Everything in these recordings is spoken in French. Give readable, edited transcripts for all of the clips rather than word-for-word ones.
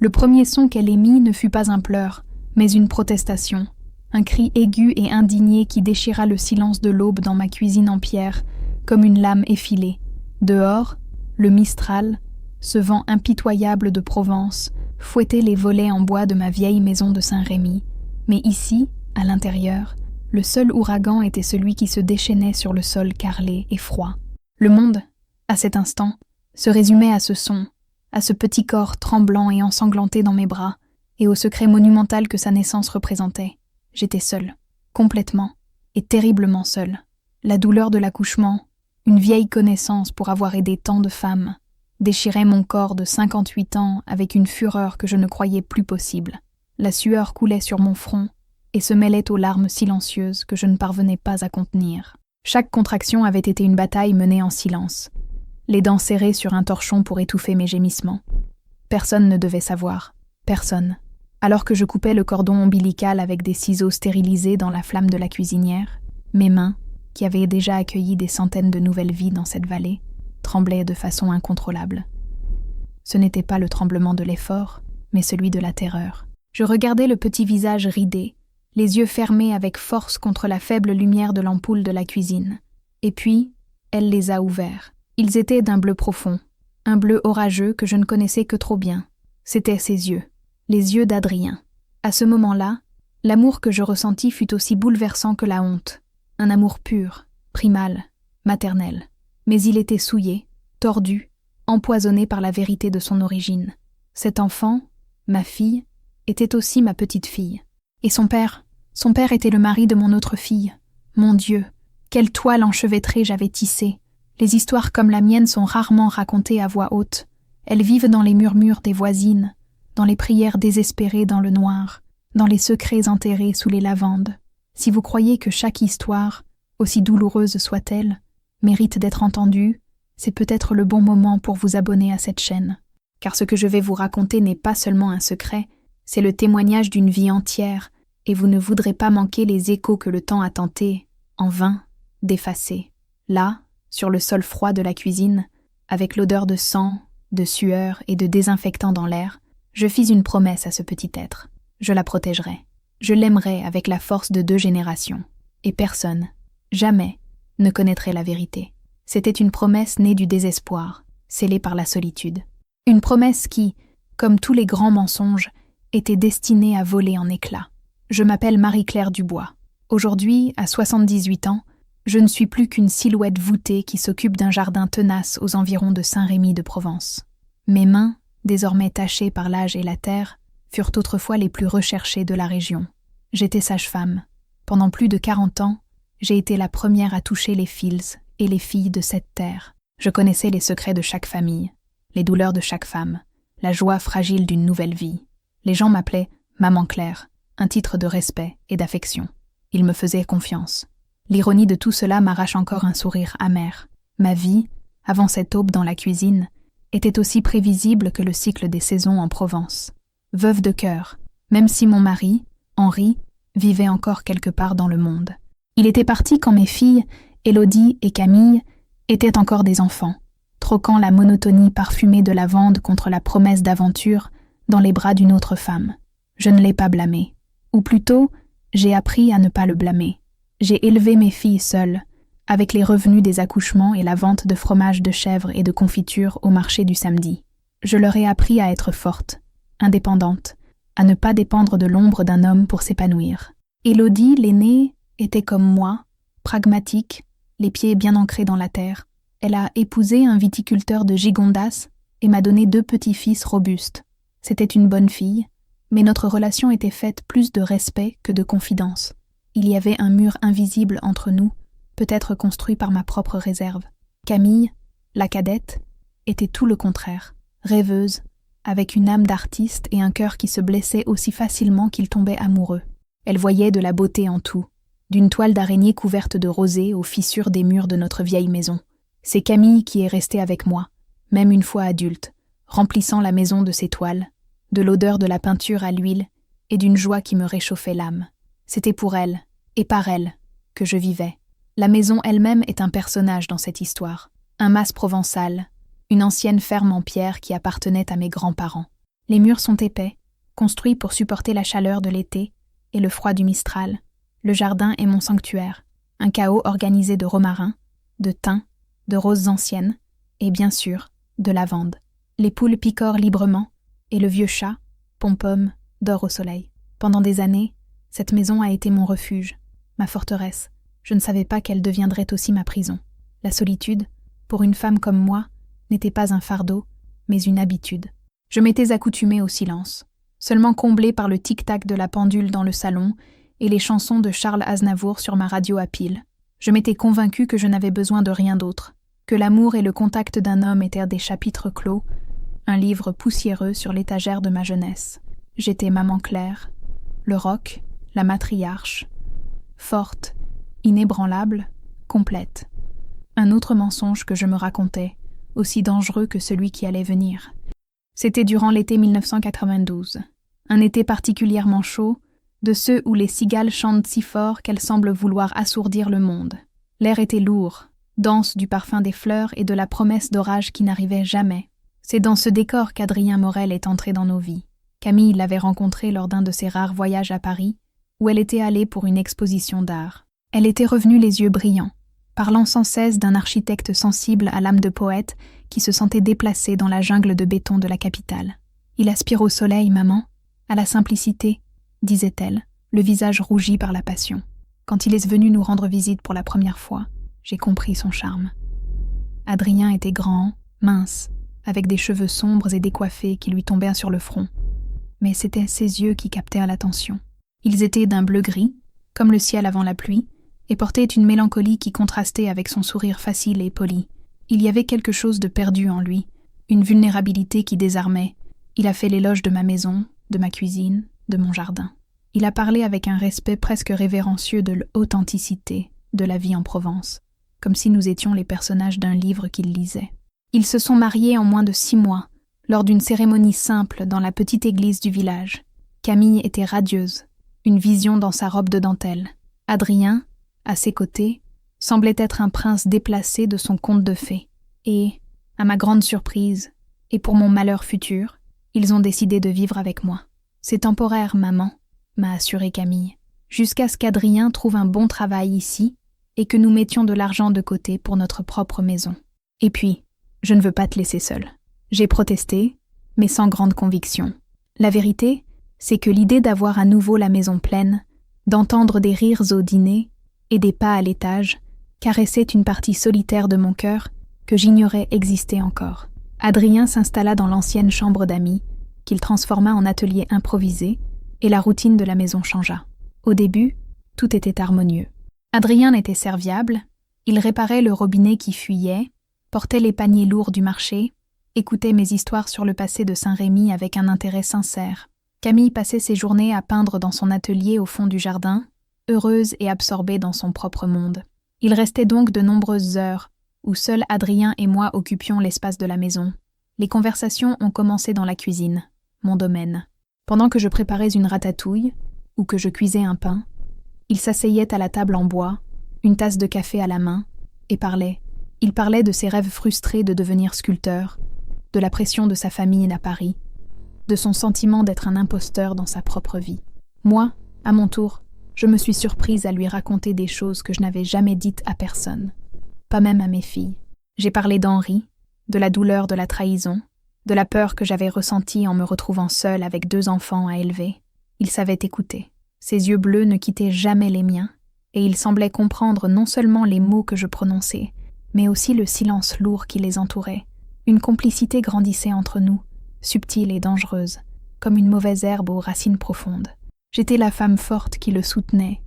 Le premier son qu'elle émit ne fut pas un pleur, mais une protestation, un cri aigu et indigné qui déchira le silence de l'aube dans ma cuisine en pierre, comme une lame effilée. Dehors, le Mistral, ce vent impitoyable de Provence, fouettait les volets en bois de ma vieille maison de Saint-Rémy, mais ici, à l'intérieur, le seul ouragan était celui qui se déchaînait sur le sol carrelé et froid. Le monde, à cet instant, se résumait à ce son, à ce petit corps tremblant et ensanglanté dans mes bras, et au secret monumental que sa naissance représentait. J'étais seule, complètement et terriblement seule. La douleur de l'accouchement, une vieille connaissance pour avoir aidé tant de femmes, déchirait mon corps de 58 ans avec une fureur que je ne croyais plus possible. La sueur coulait sur mon front et se mêlait aux larmes silencieuses que je ne parvenais pas à contenir. Chaque contraction avait été une bataille menée en silence, les dents serrées sur un torchon pour étouffer mes gémissements. Personne ne devait savoir, personne. Alors que je coupais le cordon ombilical avec des ciseaux stérilisés dans la flamme de la cuisinière, mes mains, qui avaient déjà accueilli des centaines de nouvelles vies dans cette vallée, tremblaient de façon incontrôlable. Ce n'était pas le tremblement de l'effort, mais celui de la terreur. Je regardais le petit visage ridé, les yeux fermés avec force contre la faible lumière de l'ampoule de la cuisine. Et puis, elle les a ouverts. Ils étaient d'un bleu profond, un bleu orageux que je ne connaissais que trop bien. C'étaient ses yeux, les yeux d'Adrien. À ce moment-là, l'amour que je ressentis fut aussi bouleversant que la honte. Un amour pur, primal, maternel. Mais il était souillé, tordu, empoisonné par la vérité de son origine. Cet enfant, ma fille, était aussi ma petite fille. Et son père était le mari de mon autre fille. Mon Dieu, quelle toile enchevêtrée j'avais tissée. Les histoires comme la mienne sont rarement racontées à voix haute. Elles vivent dans les murmures des voisines, dans les prières désespérées dans le noir, dans les secrets enterrés sous les lavandes. Si vous croyez que chaque histoire, aussi douloureuse soit-elle, mérite d'être entendue, c'est peut-être le bon moment pour vous abonner à cette chaîne. Car ce que je vais vous raconter n'est pas seulement un secret, c'est le témoignage d'une vie entière, et vous ne voudrez pas manquer les échos que le temps a tenté, en vain, d'effacer. Là, sur le sol froid de la cuisine, avec l'odeur de sang, de sueur et de désinfectant dans l'air, je fis une promesse à ce petit être. Je la protégerai. Je l'aimerai avec la force de 2 générations. Et personne, jamais, ne connaîtrait la vérité. C'était une promesse née du désespoir, scellée par la solitude. Une promesse qui, comme tous les grands mensonges, était destinée à voler en éclats. Je m'appelle Marie-Claire Dubois. Aujourd'hui, à 78 ans, je ne suis plus qu'une silhouette voûtée qui s'occupe d'un jardin tenace aux environs de Saint-Rémy de Provence. Mes mains, désormais tachées par l'âge et la terre, furent autrefois les plus recherchées de la région. J'étais sage-femme. Pendant plus de 40 ans, j'ai été la première à toucher les fils et les filles de cette terre. Je connaissais les secrets de chaque famille, les douleurs de chaque femme, la joie fragile d'une nouvelle vie. Les gens m'appelaient « Maman Claire », un titre de respect et d'affection. Ils me faisaient confiance. L'ironie de tout cela m'arrache encore un sourire amer. Ma vie, avant cette aube dans la cuisine, était aussi prévisible que le cycle des saisons en Provence. Veuve de cœur, même si mon mari, Henri, vivait encore quelque part dans le monde. Il était parti quand mes filles, Élodie et Camille, étaient encore des enfants, troquant la monotonie parfumée de lavande contre la promesse d'aventure dans les bras d'une autre femme. Je ne l'ai pas blâmé. Ou plutôt, j'ai appris à ne pas le blâmer. J'ai élevé mes filles seules, avec les revenus des accouchements et la vente de fromage de chèvre et de confiture au marché du samedi. Je leur ai appris à être fortes, indépendantes, à ne pas dépendre de l'ombre d'un homme pour s'épanouir. Élodie, l'aînée, était comme moi, pragmatique, les pieds bien ancrés dans la terre. Elle a épousé un viticulteur de Gigondas et m'a donné 2 petits-fils robustes. C'était une bonne fille, mais notre relation était faite plus de respect que de confidence. Il y avait un mur invisible entre nous, peut-être construit par ma propre réserve. Camille, la cadette, était tout le contraire, rêveuse, avec une âme d'artiste et un cœur qui se blessait aussi facilement qu'il tombait amoureux. Elle voyait de la beauté en tout, d'une toile d'araignée couverte de rosée aux fissures des murs de notre vieille maison. C'est Camille qui est restée avec moi, même une fois adulte, remplissant la maison de ses toiles, de l'odeur de la peinture à l'huile et d'une joie qui me réchauffait l'âme. C'était pour elle, et par elle, que je vivais. La maison elle-même est un personnage dans cette histoire, un mas provençal, une ancienne ferme en pierre qui appartenait à mes grands-parents. Les murs sont épais, construits pour supporter la chaleur de l'été et le froid du Mistral. Le jardin est mon sanctuaire, un chaos organisé de romarin, de thym, de roses anciennes et, bien sûr, de lavande. Les poules picorent librement et le vieux chat, Pom-Pom, dort au soleil. Pendant des années, cette maison a été mon refuge, ma forteresse. Je ne savais pas qu'elle deviendrait aussi ma prison. La solitude, pour une femme comme moi, n'était pas un fardeau, mais une habitude. Je m'étais accoutumée au silence, seulement comblée par le tic-tac de la pendule dans le salon et les chansons de Charles Aznavour sur ma radio à pile. Je m'étais convaincue que je n'avais besoin de rien d'autre, que l'amour et le contact d'un homme étaient des chapitres clos, un livre poussiéreux sur l'étagère de ma jeunesse. J'étais maman Claire, le roc, la matriarche, forte, inébranlable, complète. Un autre mensonge que je me racontais, aussi dangereux que celui qui allait venir. C'était durant l'été 1992, un été particulièrement chaud, de ceux où les cigales chantent si fort qu'elles semblent vouloir assourdir le monde. L'air était lourd, dense du parfum des fleurs et de la promesse d'orage qui n'arrivait jamais. C'est dans ce décor qu'Adrien Morel est entré dans nos vies. Camille l'avait rencontré lors d'un de ses rares voyages à Paris, où elle était allée pour une exposition d'art. Elle était revenue les yeux brillants, parlant sans cesse d'un architecte sensible à l'âme de poète qui se sentait déplacé dans la jungle de béton de la capitale. « Il aspire au soleil, maman, à la simplicité », disait-elle, le visage rougi par la passion. Quand il est venu nous rendre visite pour la première fois, j'ai compris son charme. Adrien était grand, mince, avec des cheveux sombres et décoiffés qui lui tombaient sur le front. Mais c'étaient ses yeux qui captèrent l'attention. Ils étaient d'un bleu-gris, comme le ciel avant la pluie, et portaient une mélancolie qui contrastait avec son sourire facile et poli. Il y avait quelque chose de perdu en lui, une vulnérabilité qui désarmait. Il a fait l'éloge de ma maison, de ma cuisine, de mon jardin. Il a parlé avec un respect presque révérencieux de l'authenticité de la vie en Provence, comme si nous étions les personnages d'un livre qu'il lisait. Ils se sont mariés en moins de 6 mois, lors d'une cérémonie simple dans la petite église du village. Camille était radieuse, une vision dans sa robe de dentelle. Adrien, à ses côtés, semblait être un prince déplacé de son conte de fées. Et, à ma grande surprise, et pour mon malheur futur, ils ont décidé de vivre avec moi. « C'est temporaire, maman », m'a assuré Camille, jusqu'à ce qu'Adrien trouve un bon travail ici et que nous mettions de l'argent de côté pour notre propre maison. Et puis, je ne veux pas te laisser seule. J'ai protesté, mais sans grande conviction. La vérité, c'est que l'idée d'avoir à nouveau la maison pleine, d'entendre des rires au dîner et des pas à l'étage, caressait une partie solitaire de mon cœur que j'ignorais exister encore. Adrien s'installa dans l'ancienne chambre d'amis, qu'il transforma en atelier improvisé, et la routine de la maison changea. Au début, tout était harmonieux. Adrien était serviable, il réparait le robinet qui fuyait, portait les paniers lourds du marché, écoutait mes histoires sur le passé de Saint-Rémy avec un intérêt sincère. Camille passait ses journées à peindre dans son atelier au fond du jardin, heureuse et absorbée dans son propre monde. Il restait donc de nombreuses heures, où seuls Adrien et moi occupions l'espace de la maison. Les conversations ont commencé dans la cuisine, mon domaine. Pendant que je préparais une ratatouille, ou que je cuisais un pain, il s'asseyait à la table en bois, une tasse de café à la main, et parlait. Il parlait de ses rêves frustrés de devenir sculpteur, de la pression de sa famille à Paris, de son sentiment d'être un imposteur dans sa propre vie. Moi, à mon tour, je me suis surprise à lui raconter des choses que je n'avais jamais dites à personne, pas même à mes filles. J'ai parlé d'Henri, de la douleur de la trahison, de la peur que j'avais ressentie en me retrouvant seule avec 2 enfants à élever. Il savait écouter. Ses yeux bleus ne quittaient jamais les miens, et il semblait comprendre non seulement les mots que je prononçais, mais aussi le silence lourd qui les entourait. Une complicité grandissait entre nous, subtile et dangereuse, comme une mauvaise herbe aux racines profondes. J'étais la femme forte qui le soutenait.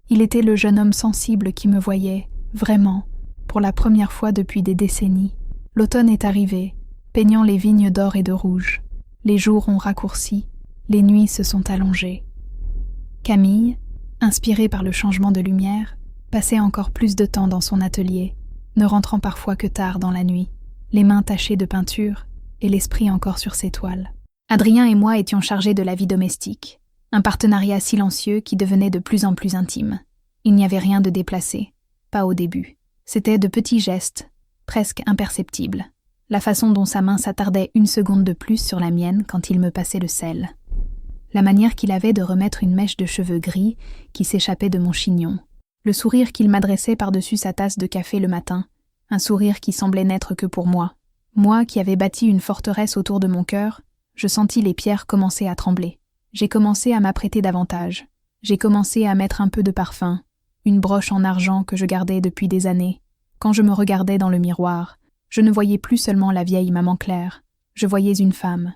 Il était le jeune homme sensible qui me voyait, vraiment, pour la première fois depuis des décennies. L'automne est arrivé, peignant les vignes d'or et de rouge. Les jours ont raccourci, les nuits se sont allongées. Camille, inspirée par le changement de lumière, passait encore plus de temps dans son atelier, ne rentrant parfois que tard dans la nuit, les mains tachées de peinture et l'esprit encore sur ses toiles. Adrien et moi étions chargés de la vie domestique, un partenariat silencieux qui devenait de plus en plus intime. Il n'y avait rien de déplacé, pas au début. C'était de petits gestes, presque imperceptibles. la façon dont sa main s'attardait une seconde de plus sur la mienne quand il me passait le sel, la manière qu'il avait de remettre une mèche de cheveux gris qui s'échappait de mon chignon, le sourire qu'il m'adressait par-dessus sa tasse de café le matin, un sourire qui semblait n'être que pour moi. Moi qui avais bâti une forteresse autour de mon cœur, je sentis les pierres commencer à trembler. J'ai commencé à m'apprêter davantage. J'ai commencé à mettre un peu de parfum, une broche en argent que je gardais depuis des années. Quand je me regardais dans le miroir, je ne voyais plus seulement la vieille maman Claire, je voyais une femme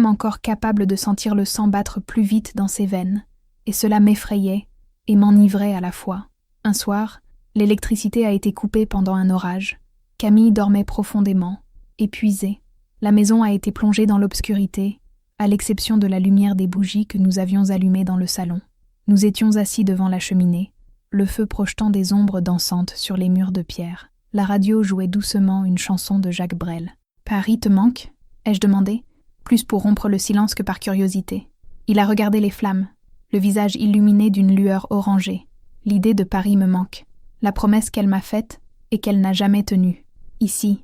encore capable de sentir le sang battre plus vite dans ses veines, et cela m'effrayait et m'enivrait à la fois. Un soir, l'électricité a été coupée pendant un orage. Camille dormait profondément, épuisée. La maison a été plongée dans l'obscurité, à l'exception de la lumière des bougies que nous avions allumées dans le salon. Nous étions assis devant la cheminée, le feu projetant des ombres dansantes sur les murs de pierre. La radio jouait doucement une chanson de Jacques Brel. « Paris te manque ?» ai-je demandé, plus pour rompre le silence que par curiosité. Il a regardé les flammes, le visage illuminé d'une lueur orangée. L'idée de Paris me manque, la promesse qu'elle m'a faite et qu'elle n'a jamais tenue. Ici,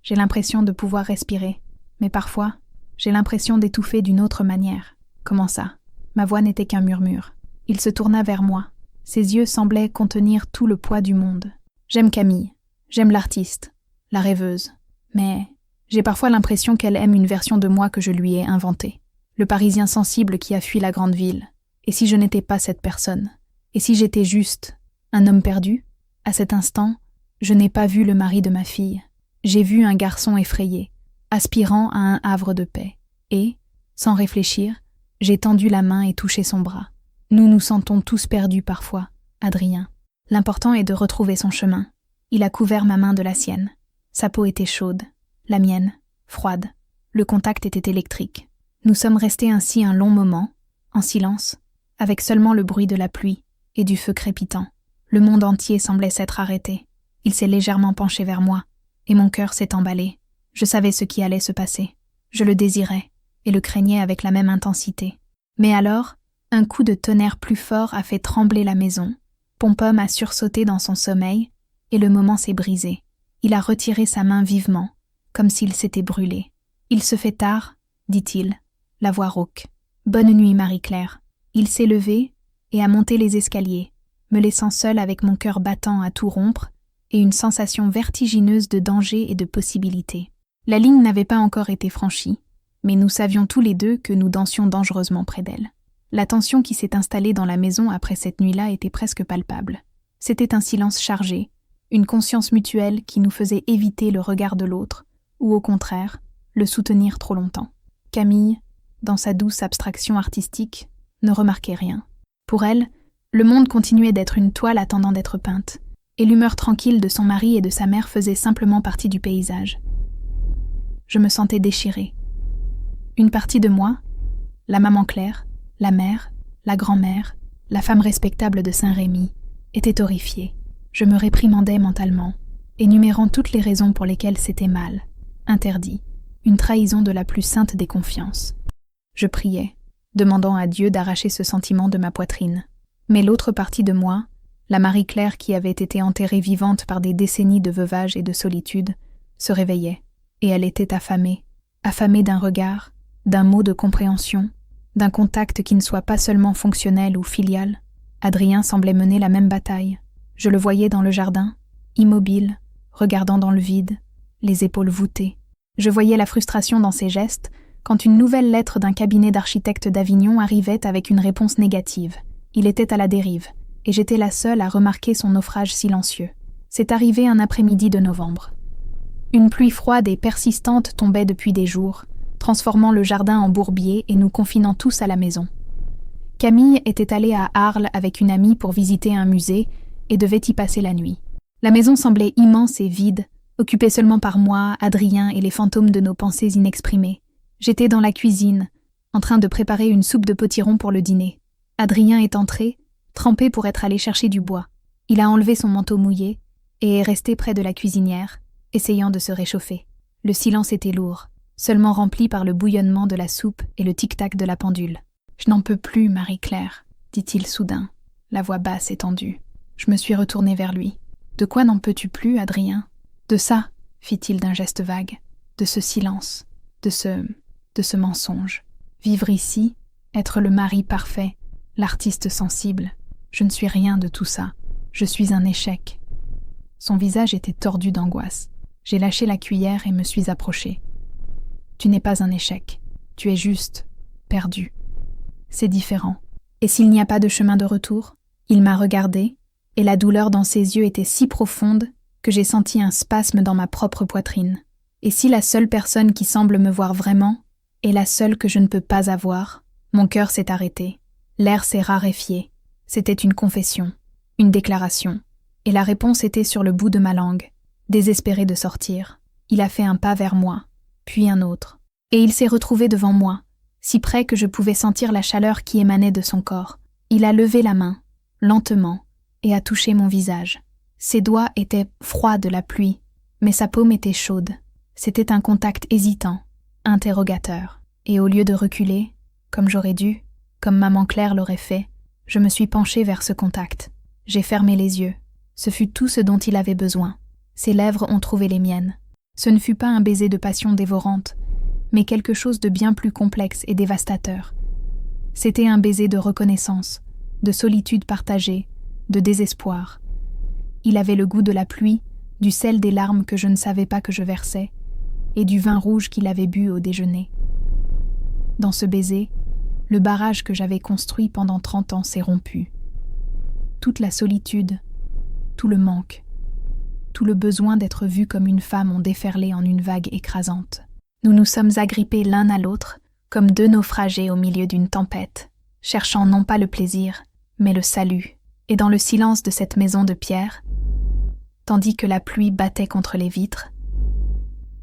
j'ai l'impression de pouvoir respirer, mais parfois, j'ai l'impression d'étouffer d'une autre manière. Comment ça ? Ma voix n'était qu'un murmure. Il se tourna vers moi. Ses yeux semblaient contenir tout le poids du monde. J'aime Camille, j'aime l'artiste, la rêveuse, mais j'ai parfois l'impression qu'elle aime une version de moi que je lui ai inventée. Le Parisien sensible qui a fui la grande ville. Et si je n'étais pas cette personne ? Et si j'étais juste un homme perdu ? À cet instant, je n'ai pas vu le mari de ma fille. J'ai vu un garçon effrayé, aspirant à un havre de paix. Et, sans réfléchir, j'ai tendu la main et touché son bras. Nous nous sentons tous perdus parfois, Adrien. L'important est de retrouver son chemin. Il a couvert ma main de la sienne. Sa peau était chaude, la mienne, froide. Le contact était électrique. Nous sommes restés ainsi un long moment, en silence, avec seulement le bruit de la pluie et du feu crépitant. Le monde entier semblait s'être arrêté. Il s'est légèrement penché vers moi, et mon cœur s'est emballé. Je savais ce qui allait se passer. Je le désirais, et le craignais avec la même intensité. Mais alors, un coup de tonnerre plus fort a fait trembler la maison. Pompom a sursauté dans son sommeil, et le moment s'est brisé. Il a retiré sa main vivement, comme s'il s'était brûlé. « Il se fait tard, dit-il, la voix rauque. Bonne nuit, Marie-Claire. » Il s'est levé et a monté les escaliers, me laissant seule avec mon cœur battant à tout rompre et une sensation vertigineuse de danger et de possibilité. La ligne n'avait pas encore été franchie, mais nous savions tous les deux que nous dansions dangereusement près d'elle. La tension qui s'est installée dans la maison après cette nuit-là était presque palpable. C'était un silence chargé, une conscience mutuelle qui nous faisait éviter le regard de l'autre, ou au contraire, le soutenir trop longtemps. Camille, dans sa douce abstraction artistique, ne remarquait rien. Pour elle, le monde continuait d'être une toile attendant d'être peinte, et l'humeur tranquille de son mari et de sa mère faisait simplement partie du paysage. Je me sentais déchirée. Une partie de moi, la maman Claire, la mère, la grand-mère, la femme respectable de Saint-Rémy, était horrifiée. Je me réprimandais mentalement, énumérant toutes les raisons pour lesquelles c'était mal, interdit, une trahison de la plus sainte des confiances. Je priais, demandant à Dieu d'arracher ce sentiment de ma poitrine. Mais l'autre partie de moi, la Marie-Claire qui avait été enterrée vivante par des décennies de veuvage et de solitude, se réveillait, et elle était affamée d'un regard, d'un mot de compréhension, d'un contact qui ne soit pas seulement fonctionnel ou filial. Adrien semblait mener la même bataille. Je le voyais dans le jardin, immobile, regardant dans le vide, les épaules voûtées. Je voyais la frustration dans ses gestes quand une nouvelle lettre d'un cabinet d'architectes d'Avignon arrivait avec une réponse négative. Il était à la dérive, et j'étais la seule à remarquer son naufrage silencieux. C'est arrivé un après-midi de novembre. Une pluie froide et persistante tombait depuis des jours, transformant le jardin en bourbier et nous confinant tous à la maison. Camille était allée à Arles avec une amie pour visiter un musée et devait y passer la nuit. La maison semblait immense et vide, occupée seulement par moi, Adrien et les fantômes de nos pensées inexprimées. J'étais dans la cuisine, en train de préparer une soupe de potiron pour le dîner. Adrien est entré, trempé pour être allé chercher du bois. Il a enlevé son manteau mouillé et est resté près de la cuisinière, essayant de se réchauffer. Le silence était lourd, seulement rempli par le bouillonnement de la soupe et le tic-tac de la pendule. « Je n'en peux plus, Marie-Claire, » dit-il soudain, la voix basse et tendue. Je me suis retournée vers lui. « De quoi n'en peux-tu plus, Adrien ?»« De ça, fit-il d'un geste vague, de ce silence, de ce mensonge. Vivre ici, être le mari parfait, l'artiste sensible, je ne suis rien de tout ça, je suis un échec. Son visage était tordu d'angoisse. J'ai lâché la cuillère et me suis approchée. Tu n'es pas un échec, tu es juste perdu. C'est différent. Et s'il n'y a pas de chemin de retour? Il m'a regardée, et la douleur dans ses yeux était si profonde que j'ai senti un spasme dans ma propre poitrine. Et si la seule personne qui semble me voir vraiment est la seule que je ne peux pas avoir? Mon cœur s'est arrêté. L'air s'est raréfié. C'était une confession, une déclaration. Et la réponse était sur le bout de ma langue. Désespéré de sortir, il a fait un pas vers moi, puis un autre. Et il s'est retrouvé devant moi, si près que je pouvais sentir la chaleur qui émanait de son corps. Il a levé la main, lentement, et a touché mon visage. Ses doigts étaient froids de la pluie, mais sa paume était chaude. C'était un contact hésitant, interrogateur. Et au lieu de reculer, comme j'aurais dû, comme maman Claire l'aurait fait, je me suis penchée vers ce contact. J'ai fermé les yeux. Ce fut tout ce dont il avait besoin. Ses lèvres ont trouvé les miennes. Ce ne fut pas un baiser de passion dévorante, mais quelque chose de bien plus complexe et dévastateur. C'était un baiser de reconnaissance, de solitude partagée, de désespoir. Il avait le goût de la pluie, du sel des larmes que je ne savais pas que je versais, et du vin rouge qu'il avait bu au déjeuner. Dans ce baiser, le barrage que j'avais construit pendant 30 ans s'est rompu. Toute la solitude, tout le manque, tout le besoin d'être vue comme une femme ont déferlé en une vague écrasante. Nous nous sommes agrippés l'un à l'autre, comme deux naufragés au milieu d'une tempête, cherchant non pas le plaisir, mais le salut. Et dans le silence de cette maison de pierre, tandis que la pluie battait contre les vitres,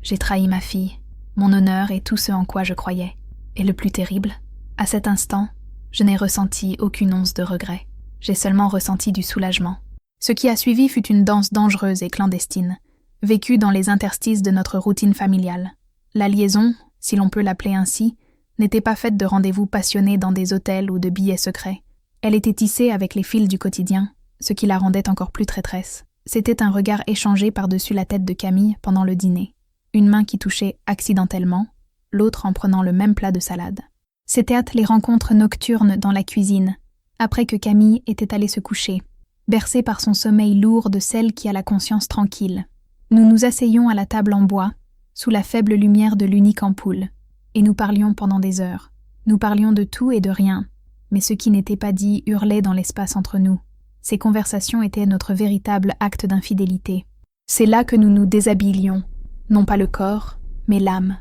j'ai trahi ma fille, mon honneur et tout ce en quoi je croyais. Et le plus terrible, à cet instant, je n'ai ressenti aucune once de regret. J'ai seulement ressenti du soulagement. Ce qui a suivi fut une danse dangereuse et clandestine, vécue dans les interstices de notre routine familiale. La liaison, si l'on peut l'appeler ainsi, n'était pas faite de rendez-vous passionnés dans des hôtels ou de billets secrets. Elle était tissée avec les fils du quotidien, ce qui la rendait encore plus traîtresse. C'était un regard échangé par-dessus la tête de Camille pendant le dîner. Une main qui touchait accidentellement, l'autre en prenant le même plat de salade. C'étaient les rencontres nocturnes dans la cuisine, après que Camille était allée se coucher, bercée par son sommeil lourd de celle qui a la conscience tranquille. Nous nous asseyions à la table en bois, sous la faible lumière de l'unique ampoule, et nous parlions pendant des heures. Nous parlions de tout et de rien, mais ce qui n'était pas dit hurlait dans l'espace entre nous. Ces conversations étaient notre véritable acte d'infidélité. C'est là que nous nous déshabillions, non pas le corps, mais l'âme.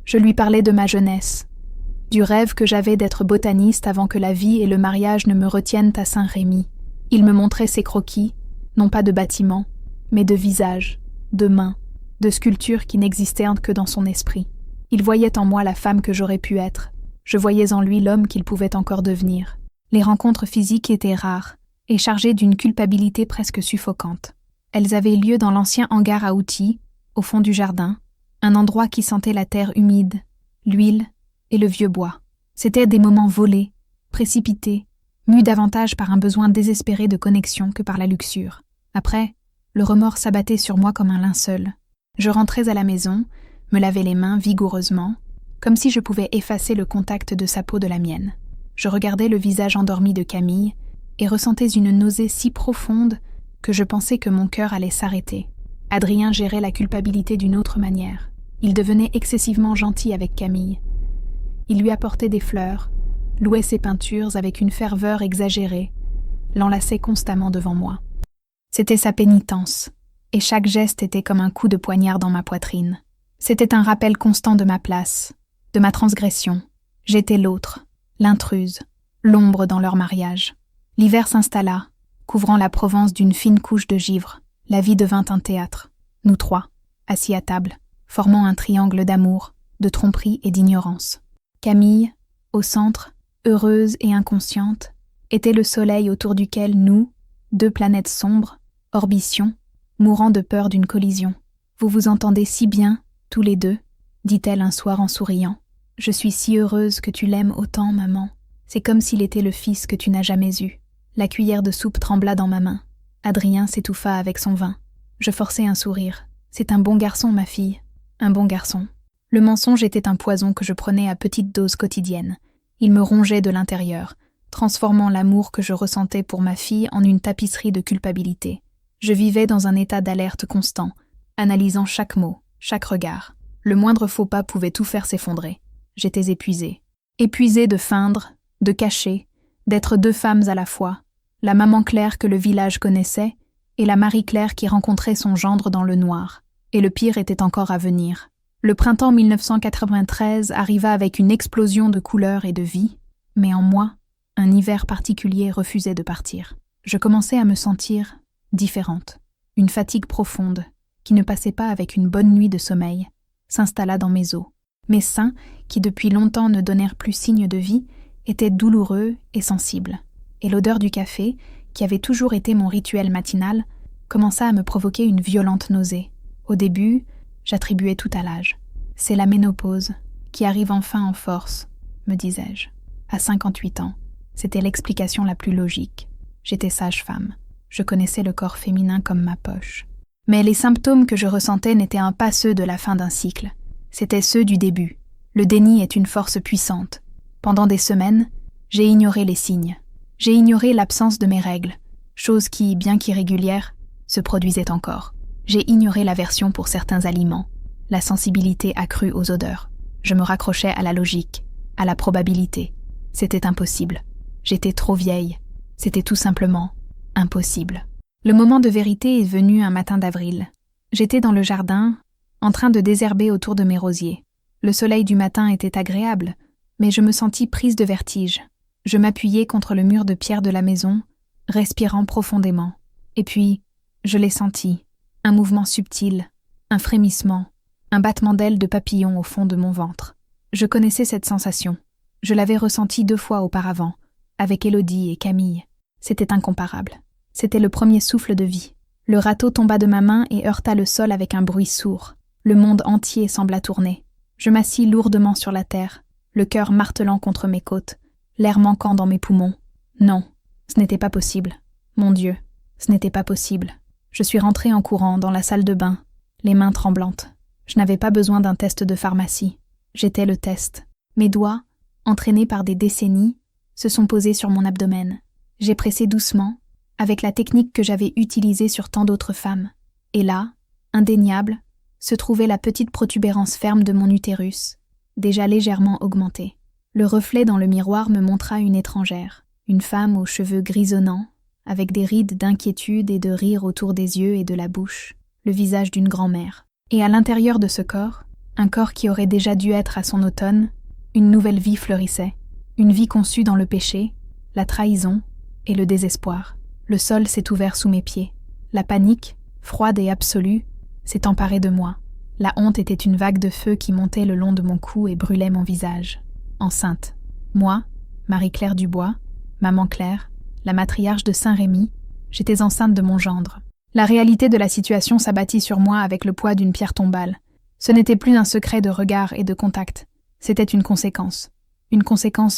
Je lui parlais de ma jeunesse, du rêve que j'avais d'être botaniste avant que la vie et le mariage ne me retiennent à Saint-Rémy. Il me montrait ses croquis, non pas de bâtiments, mais de visages, de mains, de sculptures qui n'existaient que dans son esprit. Il voyait en moi la femme que j'aurais pu être. Je voyais en lui l'homme qu'il pouvait encore devenir. Les rencontres physiques étaient rares et chargées d'une culpabilité presque suffocante. Elles avaient lieu dans l'ancien hangar à outils, au fond du jardin, un endroit qui sentait la terre humide, l'huile et le vieux bois. C'étaient des moments volés, précipités, mus davantage par un besoin désespéré de connexion que par la luxure. Après, le remords s'abattait sur moi comme un linceul. Je rentrais à la maison, me lavais les mains vigoureusement, comme si je pouvais effacer le contact de sa peau de la mienne. Je regardais le visage endormi de Camille et ressentais une nausée si profonde que je pensais que mon cœur allait s'arrêter. Adrien gérait la culpabilité d'une autre manière. Il devenait excessivement gentil avec Camille. Il lui apportait des fleurs, louait ses peintures avec une ferveur exagérée, l'enlaçait constamment devant moi. C'était sa pénitence, et chaque geste était comme un coup de poignard dans ma poitrine. C'était un rappel constant de ma place, de ma transgression. J'étais l'autre, l'intruse, l'ombre dans leur mariage. L'hiver s'installa, couvrant la Provence d'une fine couche de givre. La vie devint un théâtre. Nous trois, assis à table, formant un triangle d'amour, de tromperie et d'ignorance. Camille, au centre, heureuse et inconsciente, était le soleil autour duquel nous, deux planètes sombres, orbitions, mourant de peur d'une collision. « Vous vous entendez si bien, tous les deux », dit-elle un soir en souriant. « Je suis si heureuse que tu l'aimes autant, maman. C'est comme s'il était le fils que tu n'as jamais eu. » La cuillère de soupe trembla dans ma main. Adrien s'étouffa avec son vin. Je forçai un sourire. C'est un bon garçon, ma fille. Un bon garçon. Le mensonge était un poison que je prenais à petites doses quotidiennes. Il me rongeait de l'intérieur, transformant l'amour que je ressentais pour ma fille en une tapisserie de culpabilité. Je vivais dans un état d'alerte constant, analysant chaque mot, chaque regard. Le moindre faux pas pouvait tout faire s'effondrer. J'étais épuisée. Épuisée de feindre, de cacher, d'être deux femmes à la fois, la maman Claire que le village connaissait et la Marie-Claire qui rencontrait son gendre dans le noir. Et le pire était encore à venir. Le printemps 1993 arriva avec une explosion de couleurs et de vie, mais en moi, un hiver particulier refusait de partir. Je commençais à me sentir différente. Une fatigue profonde, qui ne passait pas avec une bonne nuit de sommeil, s'installa dans mes os. Mes seins, qui depuis longtemps ne donnèrent plus signe de vie, étaient douloureux et sensibles. Et l'odeur du café, qui avait toujours été mon rituel matinal, commença à me provoquer une violente nausée. Au début, j'attribuais tout à l'âge. C'est la ménopause, qui arrive enfin en force, me disais-je. À 58 ans, c'était l'explication la plus logique. J'étais sage-femme. Je connaissais le corps féminin comme ma poche. Mais les symptômes que je ressentais n'étaient pas ceux de la fin d'un cycle. C'étaient ceux du début. Le déni est une force puissante. Pendant des semaines, j'ai ignoré les signes. J'ai ignoré l'absence de mes règles, chose qui, bien qu'irrégulière, se produisait encore. J'ai ignoré l'aversion pour certains aliments, la sensibilité accrue aux odeurs. Je me raccrochais à la logique, à la probabilité. C'était impossible. J'étais trop vieille. C'était tout simplement impossible. Le moment de vérité est venu un matin d'avril. J'étais dans le jardin, en train de désherber autour de mes rosiers. Le soleil du matin était agréable, mais je me sentis prise de vertige. Je m'appuyai contre le mur de pierre de la maison, respirant profondément. Et puis, je l'ai senti, un mouvement subtil, un frémissement, un battement d'ailes de papillon au fond de mon ventre. Je connaissais cette sensation. Je l'avais ressentie 2 fois auparavant, avec Élodie et Camille. C'était incomparable. C'était le premier souffle de vie. Le râteau tomba de ma main et heurta le sol avec un bruit sourd. Le monde entier sembla tourner. Je m'assis lourdement sur la terre, le cœur martelant contre mes côtes, l'air manquant dans mes poumons. Non, ce n'était pas possible. Mon Dieu, ce n'était pas possible. Je suis rentrée en courant dans la salle de bain, les mains tremblantes. Je n'avais pas besoin d'un test de pharmacie. J'étais le test. Mes doigts, entraînés par des décennies, se sont posés sur mon abdomen. J'ai pressé doucement, avec la technique que j'avais utilisée sur tant d'autres femmes. Et là, indéniable, se trouvait la petite protubérance ferme de mon utérus, déjà légèrement augmentée. Le reflet dans le miroir me montra une étrangère, une femme aux cheveux grisonnants, avec des rides d'inquiétude et de rire autour des yeux et de la bouche, le visage d'une grand-mère. Et à l'intérieur de ce corps, un corps qui aurait déjà dû être à son automne, une nouvelle vie fleurissait, une vie conçue dans le péché, la trahison et le désespoir. Le sol s'est ouvert sous mes pieds. La panique, froide et absolue, s'est emparée de moi. La honte était une vague de feu qui montait le long de mon cou et brûlait mon visage. Enceinte. Moi, Marie-Claire Dubois, maman Claire, la matriarche de Saint-Rémy, j'étais enceinte de mon gendre. La réalité de la situation s'abattit sur moi avec le poids d'une pierre tombale. Ce n'était plus un secret de regard et de contact. C'était une conséquence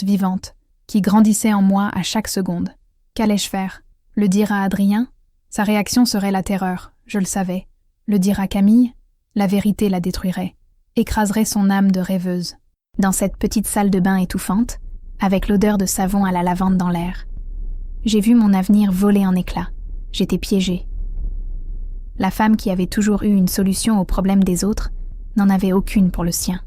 vivante, qui grandissait en moi à chaque seconde. Qu'allais-je faire? Le dire à Adrien? Sa réaction serait la terreur, je le savais. Le dire à Camille? La vérité la détruirait, écraserait son âme de rêveuse. Dans cette petite salle de bain étouffante, avec l'odeur de savon à la lavande dans l'air, j'ai vu mon avenir voler en éclats. J'étais piégée. La femme qui avait toujours eu une solution aux problèmes des autres n'en avait aucune pour le sien.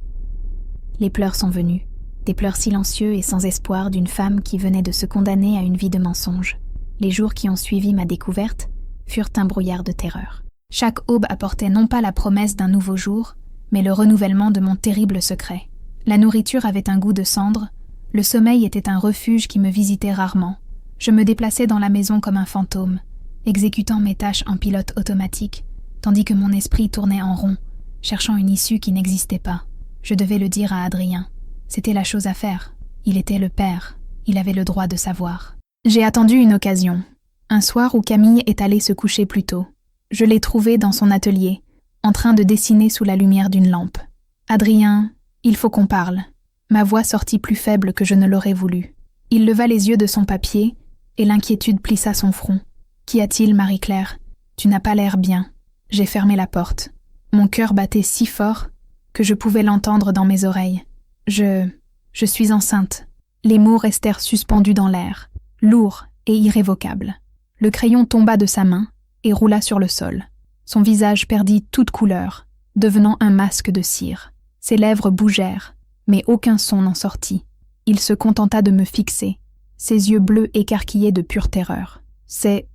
Les pleurs sont venus, des pleurs silencieux et sans espoir d'une femme qui venait de se condamner à une vie de mensonge. Les jours qui ont suivi ma découverte furent un brouillard de terreur. Chaque aube apportait non pas la promesse d'un nouveau jour, mais le renouvellement de mon terrible secret. La nourriture avait un goût de cendre, le sommeil était un refuge qui me visitait rarement. Je me déplaçais dans la maison comme un fantôme, exécutant mes tâches en pilote automatique, tandis que mon esprit tournait en rond, cherchant une issue qui n'existait pas. Je devais le dire à Adrien. C'était la chose à faire. Il était le père. Il avait le droit de savoir. J'ai attendu une occasion. Un soir où Camille est allée se coucher plus tôt. Je l'ai trouvé dans son atelier, en train de dessiner sous la lumière d'une lampe. « Adrien, il faut qu'on parle. » Ma voix sortit plus faible que je ne l'aurais voulu. Il leva les yeux de son papier, et l'inquiétude plissa son front. « Qu'y a-t-il, Marie-Claire? Tu n'as pas l'air bien. » J'ai fermé la porte. Mon cœur battait si fort que je pouvais l'entendre dans mes oreilles. Je suis enceinte. Les mots restèrent suspendus dans l'air, lourds et irrévocables. Le crayon tomba de sa main et roula sur le sol. Son visage perdit toute couleur, devenant un masque de cire. Ses lèvres bougèrent, mais aucun son n'en sortit. Il se contenta de me fixer, ses yeux bleus écarquillés de pure terreur. « C'est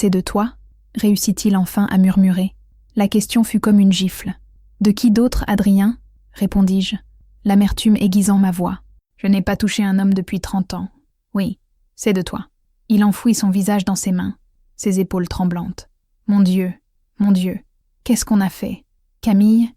de toi ?» réussit-il enfin à murmurer. La question fut comme une gifle. « De qui d'autre, Adrien ?» répondis-je, l'amertume aiguisant ma voix. « Je n'ai pas touché un homme depuis 30 ans. Oui, c'est de toi. » Il enfouit son visage dans ses mains, ses épaules tremblantes. « Mon Dieu, qu'est-ce qu'on a fait? Camille,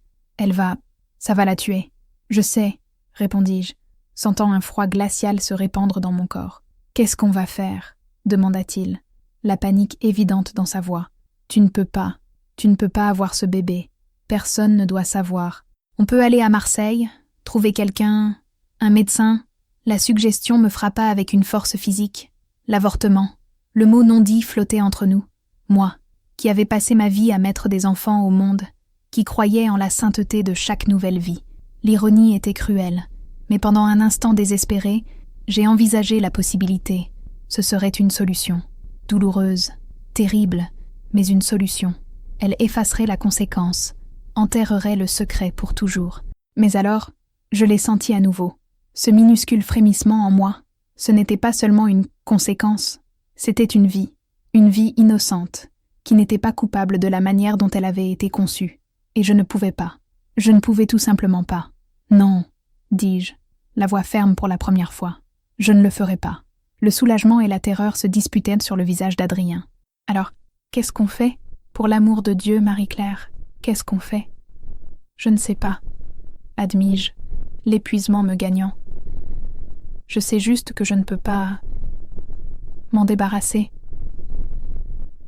ça va la tuer. »« Je sais, » répondis-je, sentant un froid glacial se répandre dans mon corps. « Qu'est-ce qu'on va faire ?» demanda-t-il, la panique évidente dans sa voix. « Tu ne peux pas avoir ce bébé. Personne ne doit savoir. On peut aller à Marseille, trouver quelqu'un, un médecin. » La suggestion me frappa avec une force physique. L'avortement, le mot non dit flottait entre nous. Moi, qui avais passé ma vie à mettre des enfants au monde, qui croyais en la sainteté de chaque nouvelle vie. L'ironie était cruelle, mais pendant un instant désespéré, j'ai envisagé la possibilité. Ce serait une solution. Douloureuse, terrible, mais une solution. Elle effacerait la conséquence, enterrerait le secret pour toujours. Mais alors, je l'ai senti à nouveau. Ce minuscule frémissement en moi, ce n'était pas seulement une conséquence, c'était une vie innocente, qui n'était pas coupable de la manière dont elle avait été conçue. Et je ne pouvais tout simplement pas. Non, dis-je, la voix ferme pour la première fois. Je ne le ferai pas. Le soulagement et la terreur se disputaient sur le visage d'Adrien. Alors, qu'est-ce qu'on fait? Pour l'amour de Dieu, Marie-Claire, qu'est-ce qu'on fait? Je ne sais pas, admis-je, l'épuisement me gagnant. Je sais juste que je ne peux pas m'en débarrasser.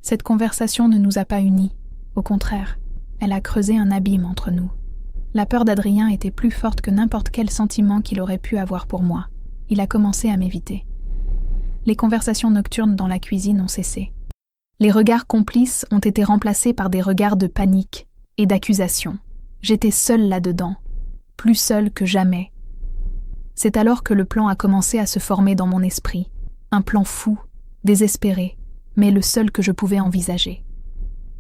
Cette conversation ne nous a pas unis. Au contraire, elle a creusé un abîme entre nous. La peur d'Adrien était plus forte que n'importe quel sentiment qu'il aurait pu avoir pour moi. Il a commencé à m'éviter. Les conversations nocturnes dans la cuisine ont cessé. Les regards complices ont été remplacés par des regards de panique et d'accusation. J'étais seule là-dedans, plus seule que jamais. C'est alors que le plan a commencé à se former dans mon esprit. Un plan fou, désespéré, mais le seul que je pouvais envisager.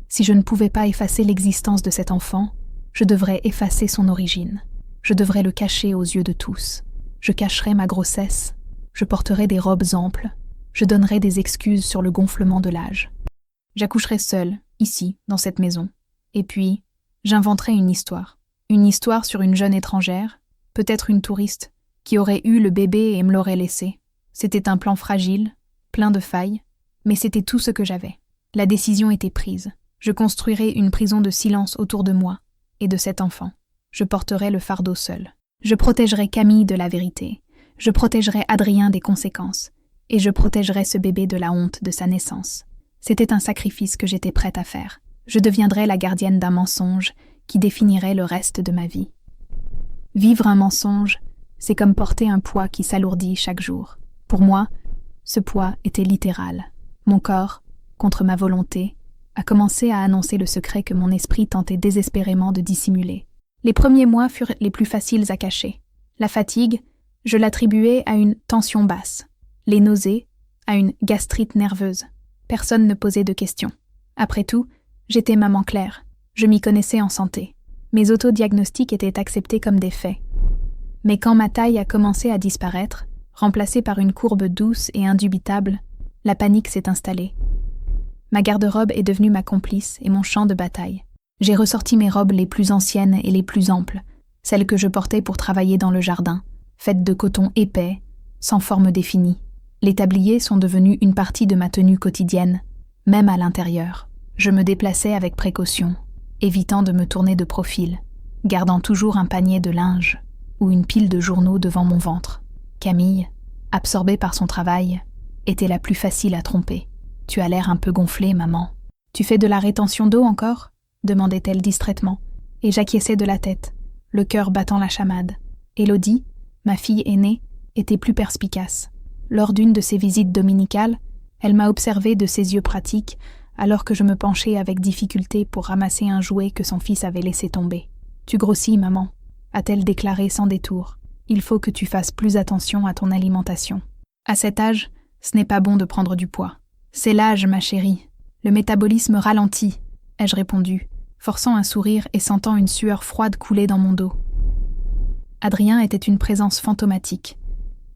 Si je ne pouvais pas effacer l'existence de cet enfant, je devrais effacer son origine. Je devrais le cacher aux yeux de tous. Je cacherais ma grossesse, je porterais des robes amples, je donnerais des excuses sur le gonflement de l'âge. J'accoucherais seule, ici, dans cette maison. Et puis, j'inventerais une histoire. Une histoire sur une jeune étrangère, peut-être une touriste, qui aurait eu le bébé et me l'aurait laissé. C'était un plan fragile, plein de failles, mais c'était tout ce que j'avais. La décision était prise. Je construirais une prison de silence autour de moi et de cet enfant. Je porterais le fardeau seul. Je protégerais Camille de la vérité. Je protégerais Adrien des conséquences. Et je protégerais ce bébé de la honte de sa naissance. C'était un sacrifice que j'étais prête à faire. Je deviendrais la gardienne d'un mensonge qui définirait le reste de ma vie. Vivre un mensonge, c'est comme porter un poids qui s'alourdit chaque jour. Pour moi, ce poids était littéral. Mon corps, contre ma volonté, a commencé à annoncer le secret que mon esprit tentait désespérément de dissimuler. Les premiers mois furent les plus faciles à cacher. La fatigue, je l'attribuais à une tension basse. Les nausées, à une gastrite nerveuse. Personne ne posait de questions. Après tout, j'étais maman Claire. Je m'y connaissais en santé. Mes autodiagnostics étaient acceptés comme des faits. Mais quand ma taille a commencé à disparaître, remplacée par une courbe douce et indubitable, la panique s'est installée. Ma garde-robe est devenue ma complice et mon champ de bataille. J'ai ressorti mes robes les plus anciennes et les plus amples, celles que je portais pour travailler dans le jardin, faites de coton épais, sans forme définie. Les tabliers sont devenus une partie de ma tenue quotidienne, même à l'intérieur. Je me déplaçais avec précaution, évitant de me tourner de profil, gardant toujours un panier de linge ou une pile de journaux devant mon ventre. Camille, absorbée par son travail, était la plus facile à tromper. « Tu as l'air un peu gonflée, maman. Tu fais de la rétention d'eau encore ?» demandait-elle distraitement, et j'acquiesçais de la tête, le cœur battant la chamade. Élodie, ma fille aînée, était plus perspicace. Lors d'une de ses visites dominicales, elle m'a observé de ses yeux pratiques, alors que je me penchais avec difficulté pour ramasser un jouet que son fils avait laissé tomber. « Tu grossis, maman », a-t-elle déclaré sans détour. « Il faut que tu fasses plus attention à ton alimentation. À cet âge, ce n'est pas bon de prendre du poids. »« C'est l'âge, ma chérie. Le métabolisme ralentit, » ai-je répondu, forçant un sourire et sentant une sueur froide couler dans mon dos. Adrien était une présence fantomatique.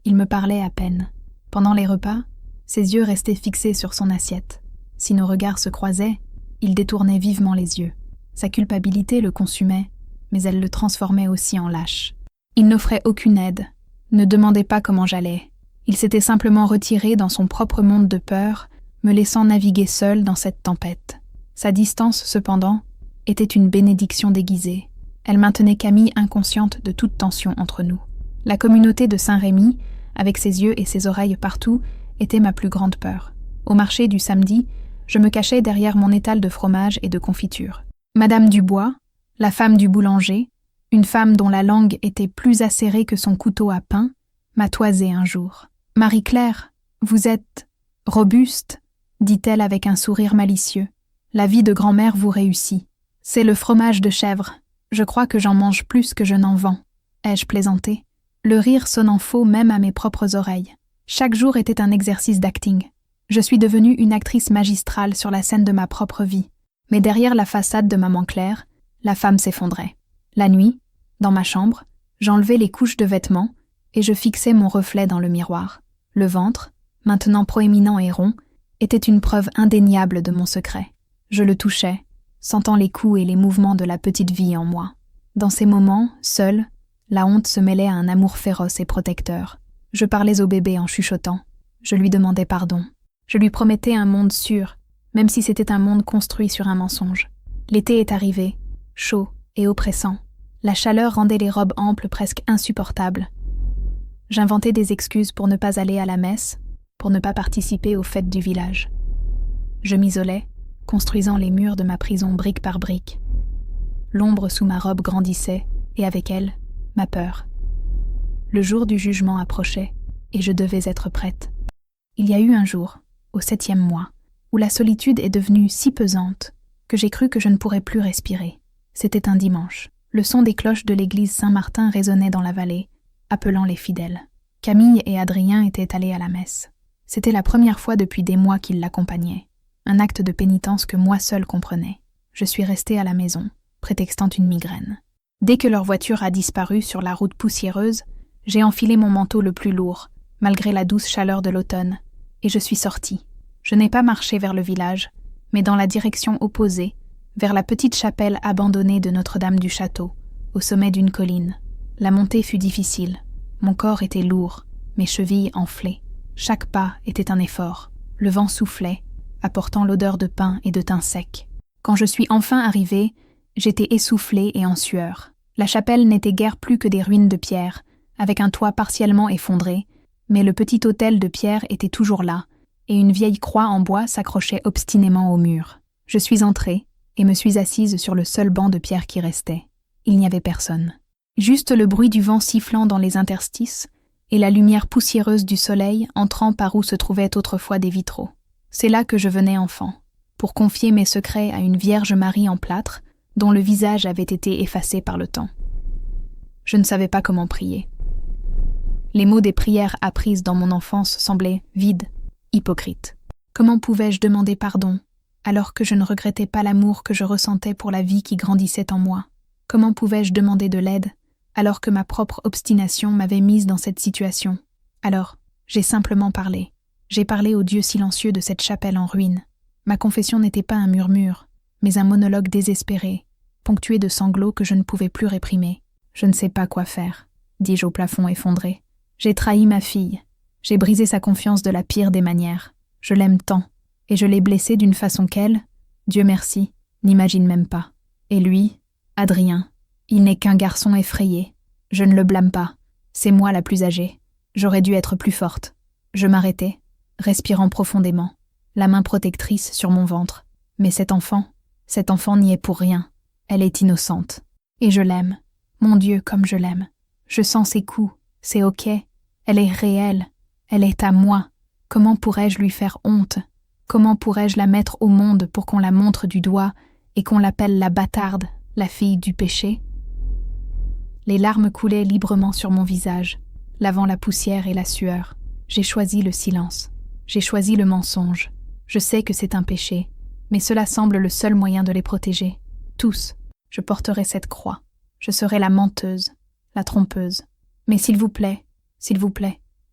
Il me parlait à peine. Pendant les repas, ses yeux restaient fixés sur son assiette. Si nos regards se croisaient, il détournait vivement les yeux. Sa culpabilité le consumait, mais elle le transformait aussi en lâche. Il n'offrait aucune aide, ne demandait pas comment j'allais. Il s'était simplement retiré dans son propre monde de peur, me laissant naviguer seul dans cette tempête. Sa distance, cependant, était une bénédiction déguisée. Elle maintenait Camille inconsciente de toute tension entre nous. La communauté de Saint-Rémy, avec ses yeux et ses oreilles partout, était ma plus grande peur. Au marché du samedi, je me cachais derrière mon étal de fromage et de confiture. Madame Dubois, la femme du boulanger, une femme dont la langue était plus acérée que son couteau à pain, m'a toisé un jour. « Marie-Claire, vous êtes robuste », dit-elle avec un sourire malicieux. « La vie de grand-mère vous réussit. C'est le fromage de chèvre. Je crois que j'en mange plus que je n'en vends. » Ai-je plaisanté? Le rire sonnant faux même à mes propres oreilles. Chaque jour était un exercice d'acting. Je suis devenue une actrice magistrale sur la scène de ma propre vie. Mais derrière la façade de maman Claire, la femme s'effondrait. La nuit, dans ma chambre, j'enlevais les couches de vêtements et je fixais mon reflet dans le miroir. Le ventre, maintenant proéminent et rond, était une preuve indéniable de mon secret. Je le touchais, sentant les coups et les mouvements de la petite vie en moi. Dans ces moments, seule, la honte se mêlait à un amour féroce et protecteur. Je parlais au bébé en chuchotant. Je lui demandais pardon. Je lui promettais un monde sûr, même si c'était un monde construit sur un mensonge. L'été est arrivé, chaud et oppressant. La chaleur rendait les robes amples presque insupportables. J'inventais des excuses pour ne pas aller à la messe, pour ne pas participer aux fêtes du village. Je m'isolais, construisant les murs de ma prison brique par brique. L'ombre sous ma robe grandissait, et avec elle, ma peur. Le jour du jugement approchait, et je devais être prête. Il y a eu un jour, au 7e mois, où la solitude est devenue si pesante que j'ai cru que je ne pourrais plus respirer. C'était un dimanche. Le son des cloches de l'église Saint-Martin résonnait dans la vallée, appelant les fidèles. Camille et Adrien étaient allés à la messe. C'était la première fois depuis des mois qu'ils l'accompagnaient. Un acte de pénitence que moi seule comprenais. Je suis restée à la maison, prétextant une migraine. Dès que leur voiture a disparu sur la route poussiéreuse, j'ai enfilé mon manteau le plus lourd, malgré la douce chaleur de l'automne, et je suis sortie. Je n'ai pas marché vers le village, mais dans la direction opposée, vers la petite chapelle abandonnée de Notre-Dame du Château, au sommet d'une colline. La montée fut difficile. Mon corps était lourd, mes chevilles enflées. Chaque pas était un effort. Le vent soufflait, apportant l'odeur de pain et de thym sec. Quand je suis enfin arrivée, j'étais essoufflée et en sueur. La chapelle n'était guère plus que des ruines de pierre, avec un toit partiellement effondré, mais le petit autel de pierre était toujours là, et une vieille croix en bois s'accrochait obstinément au mur. Je suis entrée, et me suis assise sur le seul banc de pierre qui restait. Il n'y avait personne. Juste le bruit du vent sifflant dans les interstices et la lumière poussiéreuse du soleil entrant par où se trouvaient autrefois des vitraux. C'est là que je venais enfant, pour confier mes secrets à une Vierge Marie en plâtre dont le visage avait été effacé par le temps. Je ne savais pas comment prier. Les mots des prières apprises dans mon enfance semblaient vides, hypocrites. Comment pouvais-je demander pardon alors que je ne regrettais pas l'amour que je ressentais pour la vie qui grandissait en moi? Comment pouvais-je demander de l'aide alors que ma propre obstination m'avait mise dans cette situation? Alors, j'ai simplement parlé. J'ai parlé au Dieu silencieux de cette chapelle en ruine. Ma confession n'était pas un murmure, mais un monologue désespéré, ponctué de sanglots que je ne pouvais plus réprimer. Je ne sais pas quoi faire, dis-je au plafond effondré. J'ai trahi ma fille. J'ai brisé sa confiance de la pire des manières. Je l'aime tant, et je l'ai blessée d'une façon qu'elle, Dieu merci, n'imagine même pas. Et lui, Adrien, il n'est qu'un garçon effrayé. Je ne le blâme pas. C'est moi la plus âgée. J'aurais dû être plus forte. Je m'arrêtai, respirant profondément, la main protectrice sur mon ventre. Mais cet enfant n'y est pour rien. Elle est innocente. Et je l'aime. Mon Dieu, comme je l'aime. Je sens ses coups. C'est ok. Elle est réelle. Elle est à moi. Comment pourrais-je lui faire honte? Comment pourrais-je la mettre au monde pour qu'on la montre du doigt et qu'on l'appelle la bâtarde, la fille du péché? Les larmes coulaient librement sur mon visage, lavant la poussière et la sueur. J'ai choisi le silence. J'ai choisi le mensonge. Je sais que c'est un péché, mais cela semble le seul moyen de les protéger. Tous, je porterai cette croix. Je serai la menteuse, la trompeuse. Mais s'il vous plaît,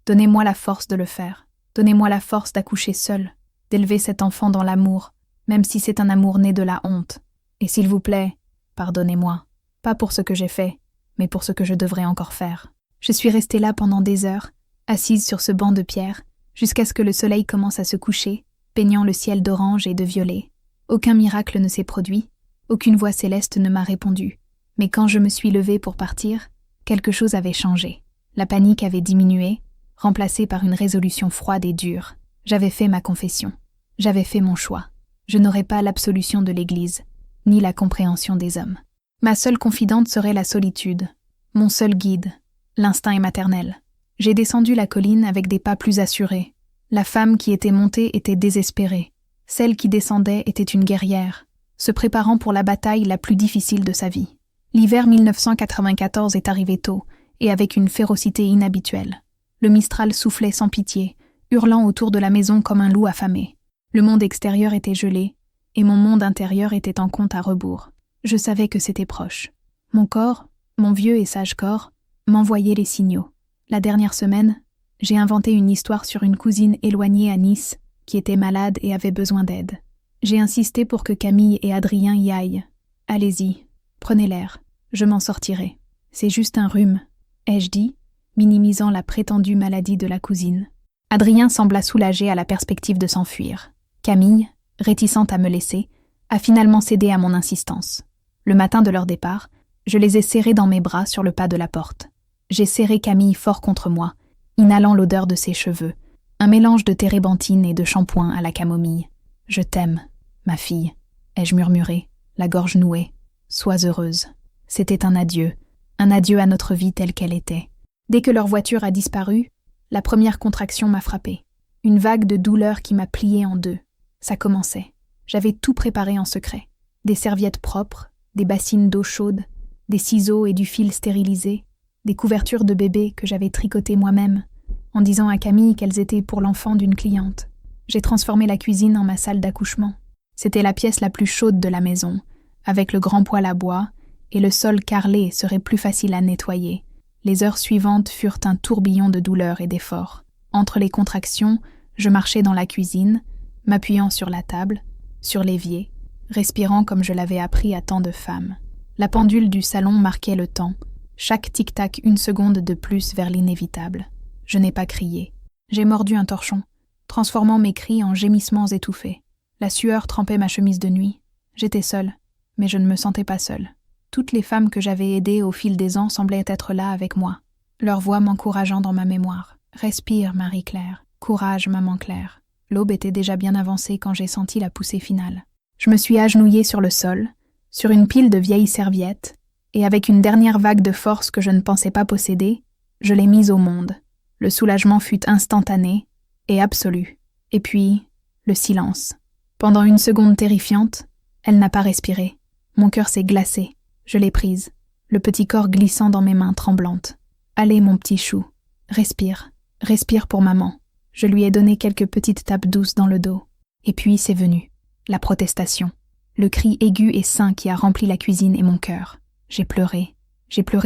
donnez-moi la force de le faire. Donnez-moi la force d'accoucher seule, d'élever cet enfant dans l'amour, même si c'est un amour né de la honte. Et s'il vous plaît, pardonnez-moi. Pas pour ce que j'ai fait, mais pour ce que je devrais encore faire. Je suis restée là pendant des heures, assise sur ce banc de pierre, jusqu'à ce que le soleil commence à se coucher, peignant le ciel d'orange et de violet. Aucun miracle ne s'est produit, aucune voix céleste ne m'a répondu. Mais quand je me suis levée pour partir, quelque chose avait changé. La panique avait diminué, remplacée par une résolution froide et dure. J'avais fait ma confession. J'avais fait mon choix. Je n'aurais pas l'absolution de l'Église, ni la compréhension des hommes. Ma seule confidente serait la solitude, mon seul guide, l'instinct maternel. J'ai descendu la colline avec des pas plus assurés. La femme qui était montée était désespérée. Celle qui descendait était une guerrière, se préparant pour la bataille la plus difficile de sa vie. L'hiver 1994 est arrivé tôt, et avec une férocité inhabituelle. Le Mistral soufflait sans pitié, hurlant autour de la maison comme un loup affamé. Le monde extérieur était gelé, et mon monde intérieur était en compte à rebours. Je savais que c'était proche. Mon corps, mon vieux et sage corps, m'envoyait les signaux. La dernière semaine, j'ai inventé une histoire sur une cousine éloignée à Nice qui était malade et avait besoin d'aide. J'ai insisté pour que Camille et Adrien y aillent. « Allez-y, prenez l'air, je m'en sortirai. C'est juste un rhume, » ai-je dit, minimisant la prétendue maladie de la cousine. Adrien sembla soulagé à la perspective de s'enfuir. Camille, réticente à me laisser, a finalement cédé à mon insistance. Le matin de leur départ, je les ai serrés dans mes bras sur le pas de la porte. J'ai serré Camille fort contre moi, inhalant l'odeur de ses cheveux, un mélange de térébenthine et de shampoing à la camomille. « Je t'aime, ma fille », ai-je murmuré, la gorge nouée. « Sois heureuse. » C'était un adieu à notre vie telle qu'elle était. Dès que leur voiture a disparu, la première contraction m'a frappée. Une vague de douleur qui m'a pliée en deux. Ça commençait. J'avais tout préparé en secret. Des serviettes propres, des bassines d'eau chaude, des ciseaux et du fil stérilisé, des couvertures de bébé que j'avais tricotées moi-même, en disant à Camille qu'elles étaient pour l'enfant d'une cliente. J'ai transformé la cuisine en ma salle d'accouchement. C'était la pièce la plus chaude de la maison, avec le grand poêle à bois, et le sol carrelé serait plus facile à nettoyer. Les heures suivantes furent un tourbillon de douleur et d'efforts. Entre les contractions, je marchais dans la cuisine, m'appuyant sur la table, sur l'évier, respirant comme je l'avais appris à tant de femmes. La pendule du salon marquait le temps, chaque tic-tac une seconde de plus vers l'inévitable. Je n'ai pas crié. J'ai mordu un torchon, transformant mes cris en gémissements étouffés. La sueur trempait ma chemise de nuit. J'étais seule, mais je ne me sentais pas seule. Toutes les femmes que j'avais aidées au fil des ans semblaient être là avec moi, leur voix m'encourageant dans ma mémoire. « Respire, Marie-Claire. Courage, maman Claire. » L'aube était déjà bien avancée quand j'ai senti la poussée finale. Je me suis agenouillée sur le sol, sur une pile de vieilles serviettes, et avec une dernière vague de force que je ne pensais pas posséder, je l'ai mise au monde. Le soulagement fut instantané et absolu. Et puis, le silence. Pendant une seconde terrifiante, elle n'a pas respiré. Mon cœur s'est glacé. Je l'ai prise, le petit corps glissant dans mes mains tremblantes. « Allez, mon petit chou, respire, respire pour maman. » Je lui ai donné quelques petites tapes douces dans le dos. Et puis c'est venu, la protestation, le cri aigu et sain qui a rempli la cuisine et mon cœur. J'ai pleuré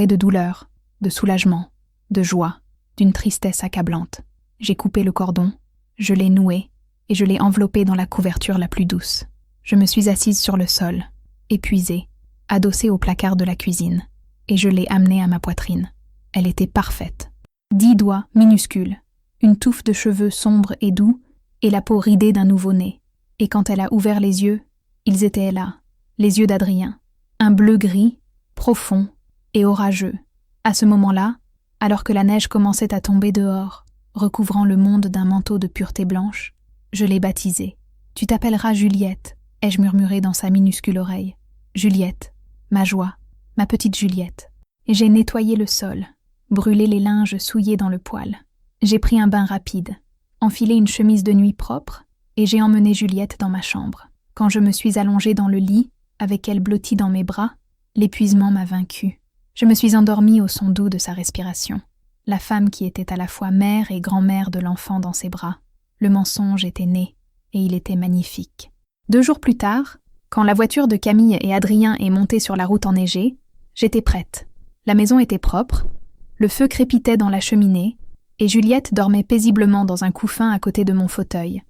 de douleur, de soulagement, de joie, d'une tristesse accablante. J'ai coupé le cordon, je l'ai noué et je l'ai enveloppé dans la couverture la plus douce. Je me suis assise sur le sol, épuisée, adossée au placard de la cuisine, et je l'ai amenée à ma poitrine. Elle était parfaite. 10 doigts minuscules, une touffe de cheveux sombres et doux, et la peau ridée d'un nouveau-né. Et quand elle a ouvert les yeux, ils étaient là, les yeux d'Adrien, un bleu-gris, profond et orageux. À ce moment-là, alors que la neige commençait à tomber dehors, recouvrant le monde d'un manteau de pureté blanche, je l'ai baptisée. « Tu t'appelleras Juliette », ai-je murmuré dans sa minuscule oreille. « Juliette, ma joie, ma petite Juliette. » Et j'ai nettoyé le sol, brûlé les linges souillés dans le poêle. J'ai pris un bain rapide, enfilé une chemise de nuit propre et j'ai emmené Juliette dans ma chambre. Quand je me suis allongée dans le lit, avec elle blottie dans mes bras, l'épuisement m'a vaincue. Je me suis endormie au son doux de sa respiration. La femme qui était à la fois mère et grand-mère de l'enfant dans ses bras. Le mensonge était né, et il était magnifique. 2 jours plus tard, quand la voiture de Camille et Adrien est montée sur la route enneigée, j'étais prête. La maison était propre, le feu crépitait dans la cheminée, et Juliette dormait paisiblement dans un couffin à côté de mon fauteuil.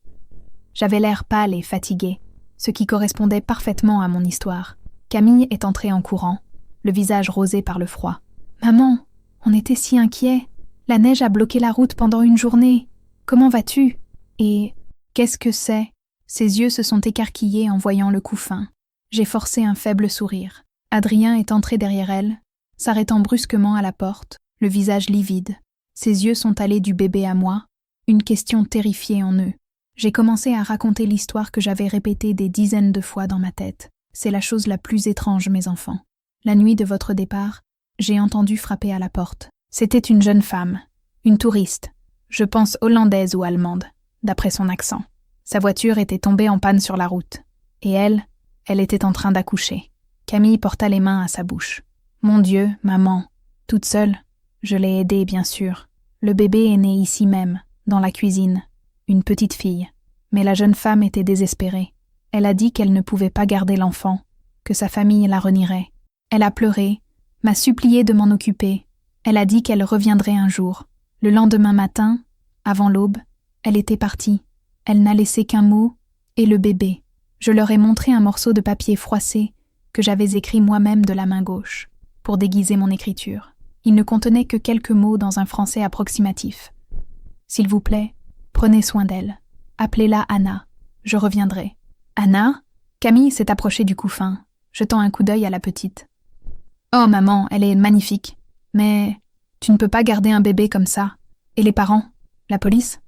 J'avais l'air pâle et fatiguée, ce qui correspondait parfaitement à mon histoire. Camille est entrée en courant, le visage rosé par le froid. « Maman, on était si inquiets. La neige a bloqué la route pendant une journée. Comment vas-tu ? Et qu'est-ce que c'est ?» Ses yeux se sont écarquillés en voyant le couffin. J'ai forcé un faible sourire. Adrien est entré derrière elle, s'arrêtant brusquement à la porte, le visage livide. Ses yeux sont allés du bébé à moi, une question terrifiée en eux. J'ai commencé à raconter l'histoire que j'avais répétée des dizaines de fois dans ma tête. C'est la chose la plus étrange, mes enfants. La nuit de votre départ, j'ai entendu frapper à la porte. C'était une jeune femme, une touriste, je pense hollandaise ou allemande, d'après son accent. Sa voiture était tombée en panne sur la route. Et elle était en train d'accoucher. Camille porta les mains à sa bouche. Mon Dieu, maman, toute seule. Je l'ai aidée, bien sûr. Le bébé est né ici même, dans la cuisine. Une petite fille. Mais la jeune femme était désespérée. Elle a dit qu'elle ne pouvait pas garder l'enfant, que sa famille la renierait. Elle a pleuré, m'a supplié de m'en occuper. Elle a dit qu'elle reviendrait un jour. Le lendemain matin, avant l'aube, elle était partie. Elle n'a laissé qu'un mot, et le bébé. Je leur ai montré un morceau de papier froissé que j'avais écrit moi-même de la main gauche, pour déguiser mon écriture. Il ne contenait que quelques mots dans un français approximatif. « S'il vous plaît, prenez soin d'elle. Appelez-la Anna. Je reviendrai. » Anna ? Camille s'est approchée du couffin, jetant un coup d'œil à la petite. « Oh maman, elle est magnifique. Mais tu ne peux pas garder un bébé comme ça. Et les parents ? La police ? »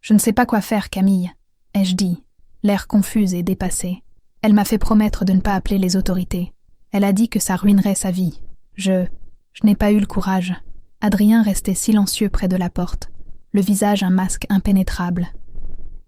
« Je ne sais pas quoi faire, Camille, » ai-je dit, l'air confus et dépassé. Elle m'a fait promettre de ne pas appeler les autorités. Elle a dit que ça ruinerait sa vie. Je n'ai pas eu le courage. Adrien restait silencieux près de la porte, le visage un masque impénétrable.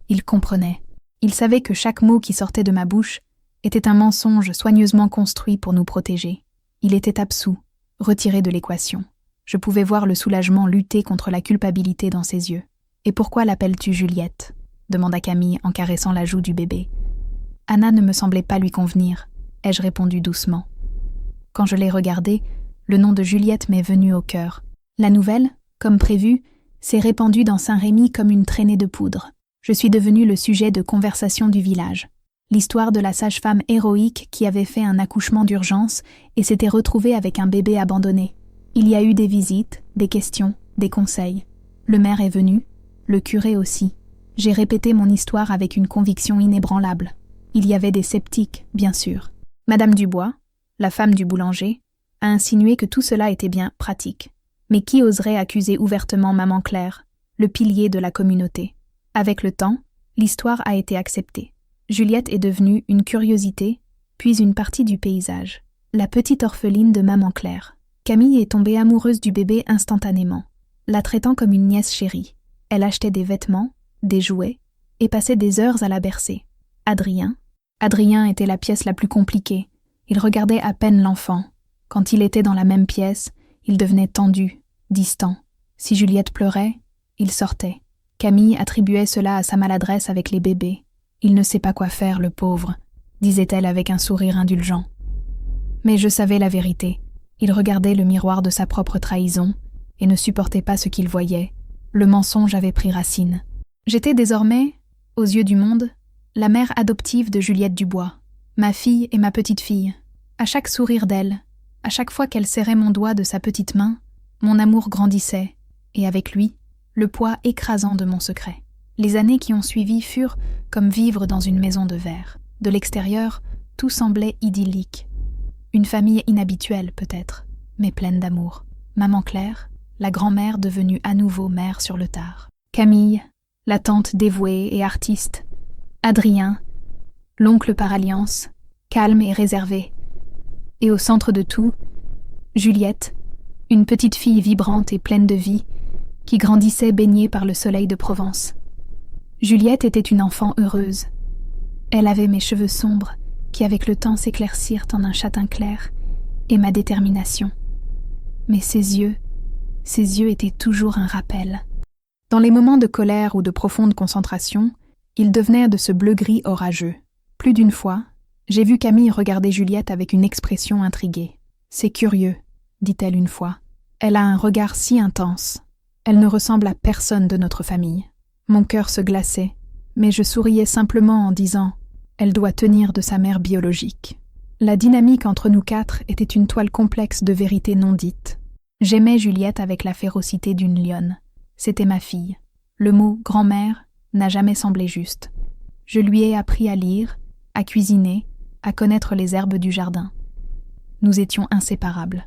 Il comprenait. Il savait que chaque mot qui sortait de ma bouche était un mensonge soigneusement construit pour nous protéger. Il était absous, retiré de l'équation. Je pouvais voir le soulagement lutter contre la culpabilité dans ses yeux. « Et pourquoi l'appelles-tu Juliette ?» demanda Camille en caressant la joue du bébé. Anna ne me semblait pas lui convenir, ai-je répondu doucement. Quand je l'ai regardée, le nom de Juliette m'est venu au cœur. La nouvelle, comme prévu, s'est répandue dans Saint-Rémy comme une traînée de poudre. Je suis devenue le sujet de conversation du village. L'histoire de la sage-femme héroïque qui avait fait un accouchement d'urgence et s'était retrouvée avec un bébé abandonné. Il y a eu des visites, des questions, des conseils. Le maire est venu, le curé aussi. J'ai répété mon histoire avec une conviction inébranlable. Il y avait des sceptiques, bien sûr. Madame Dubois, la femme du boulanger, a insinué que tout cela était bien pratique. Mais qui oserait accuser ouvertement Maman Claire, le pilier de la communauté ? Avec le temps, l'histoire a été acceptée. Juliette est devenue une curiosité, puis une partie du paysage. La petite orpheline de Maman Claire. Camille est tombée amoureuse du bébé instantanément, la traitant comme une nièce chérie. Elle achetait des vêtements, des jouets, et passait des heures à la bercer. Adrien était la pièce la plus compliquée. Il regardait à peine l'enfant. Quand il était dans la même pièce, il devenait tendu, distant. Si Juliette pleurait, il sortait. Camille attribuait cela à sa maladresse avec les bébés. Il ne sait pas quoi faire, le pauvre, disait-elle avec un sourire indulgent. Mais je savais la vérité. Il regardait le miroir de sa propre trahison et ne supportait pas ce qu'il voyait. Le mensonge avait pris racine. J'étais désormais, aux yeux du monde, la mère adoptive de Juliette Dubois, ma fille et ma petite-fille. À chaque sourire d'elle, à chaque fois qu'elle serrait mon doigt de sa petite main, mon amour grandissait, et avec lui, le poids écrasant de mon secret. Les années qui ont suivi furent comme vivre dans une maison de verre. De l'extérieur, tout semblait idyllique. Une famille inhabituelle peut-être, mais pleine d'amour. Maman Claire, la grand-mère devenue à nouveau mère sur le tard. Camille, la tante dévouée et artiste. Adrien, l'oncle par alliance, calme et réservé. Et au centre de tout, Juliette, une petite fille vibrante et pleine de vie, qui grandissait baignée par le soleil de Provence. Juliette était une enfant heureuse. Elle avait mes cheveux sombres, qui avec le temps s'éclaircirent en un châtain clair, et ma détermination. Mais ses yeux étaient toujours un rappel. Dans les moments de colère ou de profonde concentration, ils devenaient de ce bleu-gris orageux. Plus d'une fois, j'ai vu Camille regarder Juliette avec une expression intriguée. « C'est curieux », dit-elle une fois. « Elle a un regard si intense. Elle ne ressemble à personne de notre famille. » Mon cœur se glaçait, mais je souriais simplement en disant « Elle doit tenir de sa mère biologique ». La dynamique entre nous quatre était une toile complexe de vérités non dites. J'aimais Juliette avec la férocité d'une lionne. C'était ma fille. Le mot « grand-mère » n'a jamais semblé juste. Je lui ai appris à lire, à cuisiner, à connaître les herbes du jardin. Nous étions inséparables.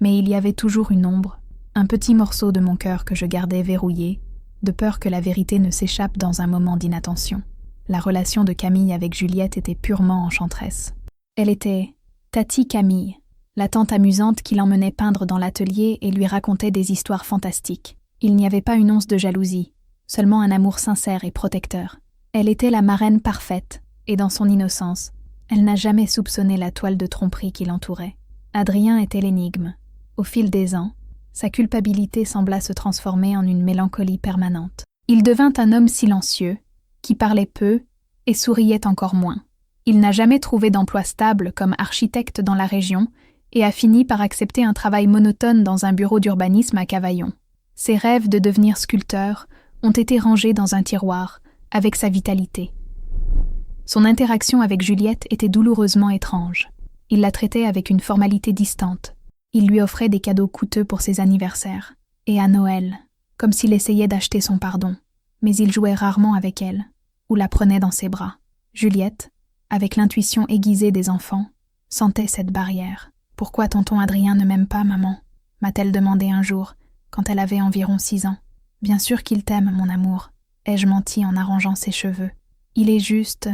Mais il y avait toujours une ombre, un petit morceau de mon cœur que je gardais verrouillé, de peur que la vérité ne s'échappe dans un moment d'inattention. La relation de Camille avec Juliette était purement enchanteresse. Elle était Tati Camille, la tante amusante qui l'emmenait peindre dans l'atelier et lui racontait des histoires fantastiques. Il n'y avait pas une once de jalousie, seulement un amour sincère et protecteur. Elle était la marraine parfaite, et dans son innocence, elle n'a jamais soupçonné la toile de tromperie qui l'entourait. Adrien était l'énigme. Au fil des ans, sa culpabilité sembla se transformer en une mélancolie permanente. Il devint un homme silencieux, qui parlait peu et souriait encore moins. Il n'a jamais trouvé d'emploi stable comme architecte dans la région et a fini par accepter un travail monotone dans un bureau d'urbanisme à Cavaillon. Ses rêves de devenir sculpteur ont été rangés dans un tiroir, avec sa vitalité. Son interaction avec Juliette était douloureusement étrange. Il la traitait avec une formalité distante. Il lui offrait des cadeaux coûteux pour ses anniversaires, et à Noël, comme s'il essayait d'acheter son pardon. Mais il jouait rarement avec elle, ou la prenait dans ses bras. Juliette, avec l'intuition aiguisée des enfants, sentait cette barrière. « Pourquoi tonton Adrien ne m'aime pas, maman ?» m'a-t-elle demandé un jour, quand elle avait environ 6 ans. « Bien sûr qu'il t'aime, mon amour, » ai-je menti en arrangeant ses cheveux. « Il est juste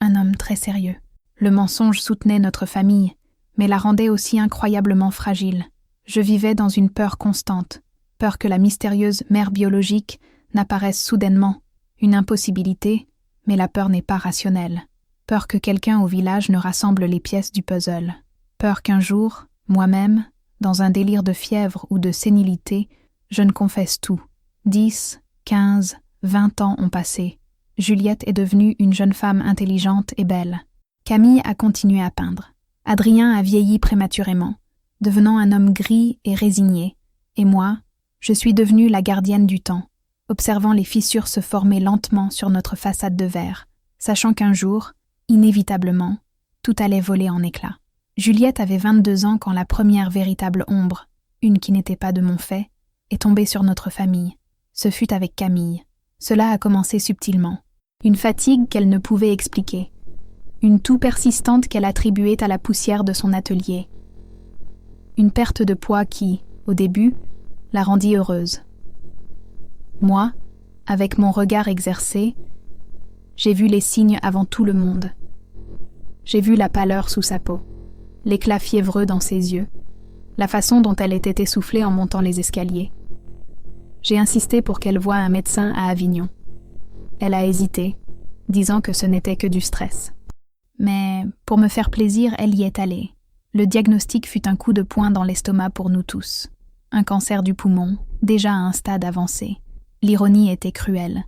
un homme très sérieux. » Le mensonge soutenait notre famille, mais la rendait aussi incroyablement fragile. Je vivais dans une peur constante, peur que la mystérieuse mère biologique n'apparaisse soudainement. Une impossibilité, mais la peur n'est pas rationnelle. Peur que quelqu'un au village ne rassemble les pièces du puzzle. Peur qu'un jour, moi-même, dans un délire de fièvre ou de sénilité, je ne confesse tout. 10, 15, 20 ans ont passé. Juliette est devenue une jeune femme intelligente et belle. Camille a continué à peindre. Adrien a vieilli prématurément, devenant un homme gris et résigné. Et moi, je suis devenue la gardienne du temps, observant les fissures se former lentement sur notre façade de verre, sachant qu'un jour, inévitablement, tout allait voler en éclats. Juliette avait 22 ans quand la première véritable ombre, une qui n'était pas de mon fait, est tombée sur notre famille. Ce fut avec Camille. Cela a commencé subtilement. Une fatigue qu'elle ne pouvait expliquer. Une toux persistante qu'elle attribuait à la poussière de son atelier. Une perte de poids qui, au début, la rendit heureuse. Moi, avec mon regard exercé, j'ai vu les signes avant tout le monde. J'ai vu la pâleur sous sa peau, l'éclat fiévreux dans ses yeux, la façon dont elle était essoufflée en montant les escaliers. J'ai insisté pour qu'elle voie un médecin à Avignon. Elle a hésité, disant que ce n'était que du stress. Mais, pour me faire plaisir, elle y est allée. Le diagnostic fut un coup de poing dans l'estomac pour nous tous. Un cancer du poumon, déjà à un stade avancé. L'ironie était cruelle.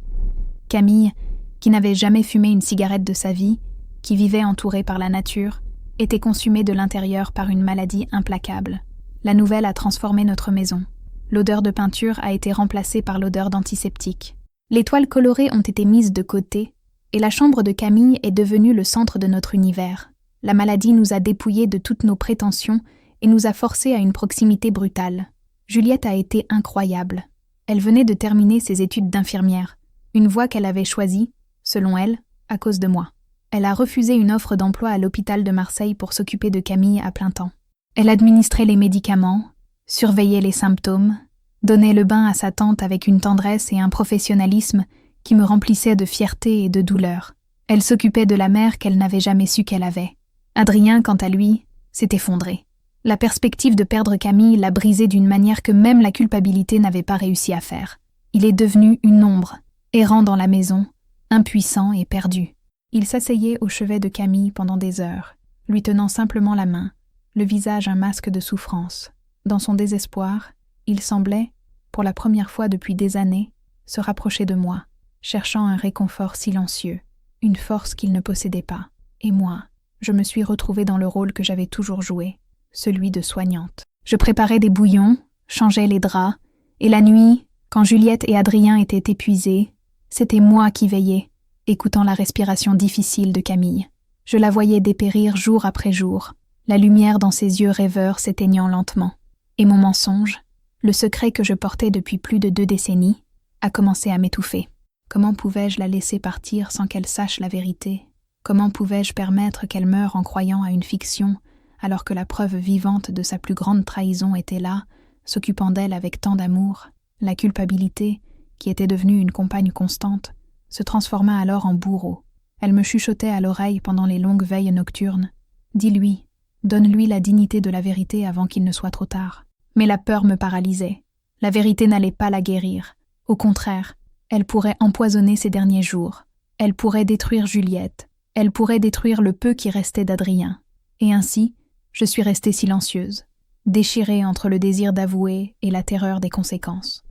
Camille, qui n'avait jamais fumé une cigarette de sa vie, qui vivait entourée par la nature, était consumée de l'intérieur par une maladie implacable. La nouvelle a transformé notre maison. L'odeur de peinture a été remplacée par l'odeur d'antiseptique. Les toiles colorées ont été mises de côté, et la chambre de Camille est devenue le centre de notre univers. La maladie nous a dépouillés de toutes nos prétentions et nous a forcés à une proximité brutale. Juliette a été incroyable. Elle venait de terminer ses études d'infirmière, une voie qu'elle avait choisie, selon elle, à cause de moi. Elle a refusé une offre d'emploi à l'hôpital de Marseille pour s'occuper de Camille à plein temps. Elle administrait les médicaments, surveillait les symptômes, donnait le bain à sa tante avec une tendresse et un professionnalisme qui me remplissait de fierté et de douleur. Elle s'occupait de la mère qu'elle n'avait jamais su qu'elle avait. Adrien, quant à lui, s'est effondré. La perspective de perdre Camille l'a brisé d'une manière que même la culpabilité n'avait pas réussi à faire. Il est devenu une ombre, errant dans la maison, impuissant et perdu. Il s'asseyait au chevet de Camille pendant des heures, lui tenant simplement la main, le visage un masque de souffrance. Dans son désespoir, il semblait, pour la première fois depuis des années, se rapprocher de moi, cherchant un réconfort silencieux, une force qu'il ne possédait pas. Et moi, je me suis retrouvée dans le rôle que j'avais toujours joué, celui de soignante. Je préparais des bouillons, changeais les draps, et la nuit, quand Juliette et Adrien étaient épuisés, c'était moi qui veillais, écoutant la respiration difficile de Camille. Je la voyais dépérir jour après jour, la lumière dans ses yeux rêveurs s'éteignant lentement. Et mon mensonge, le secret que je portais depuis plus de 2 décennies, a commencé à m'étouffer. Comment pouvais-je la laisser partir sans qu'elle sache la vérité? Comment pouvais-je permettre qu'elle meure en croyant à une fiction, alors que la preuve vivante de sa plus grande trahison était là, s'occupant d'elle avec tant d'amour? La culpabilité, qui était devenue une compagne constante, se transforma alors en bourreau. Elle me chuchotait à l'oreille pendant les longues veilles nocturnes. « Dis-lui, donne-lui la dignité de la vérité avant qu'il ne soit trop tard. » Mais la peur me paralysait. La vérité n'allait pas la guérir. Au contraire, elle pourrait empoisonner ses derniers jours. Elle pourrait détruire Juliette. Elle pourrait détruire le peu qui restait d'Adrien. Et ainsi, je suis restée silencieuse, déchirée entre le désir d'avouer et la terreur des conséquences.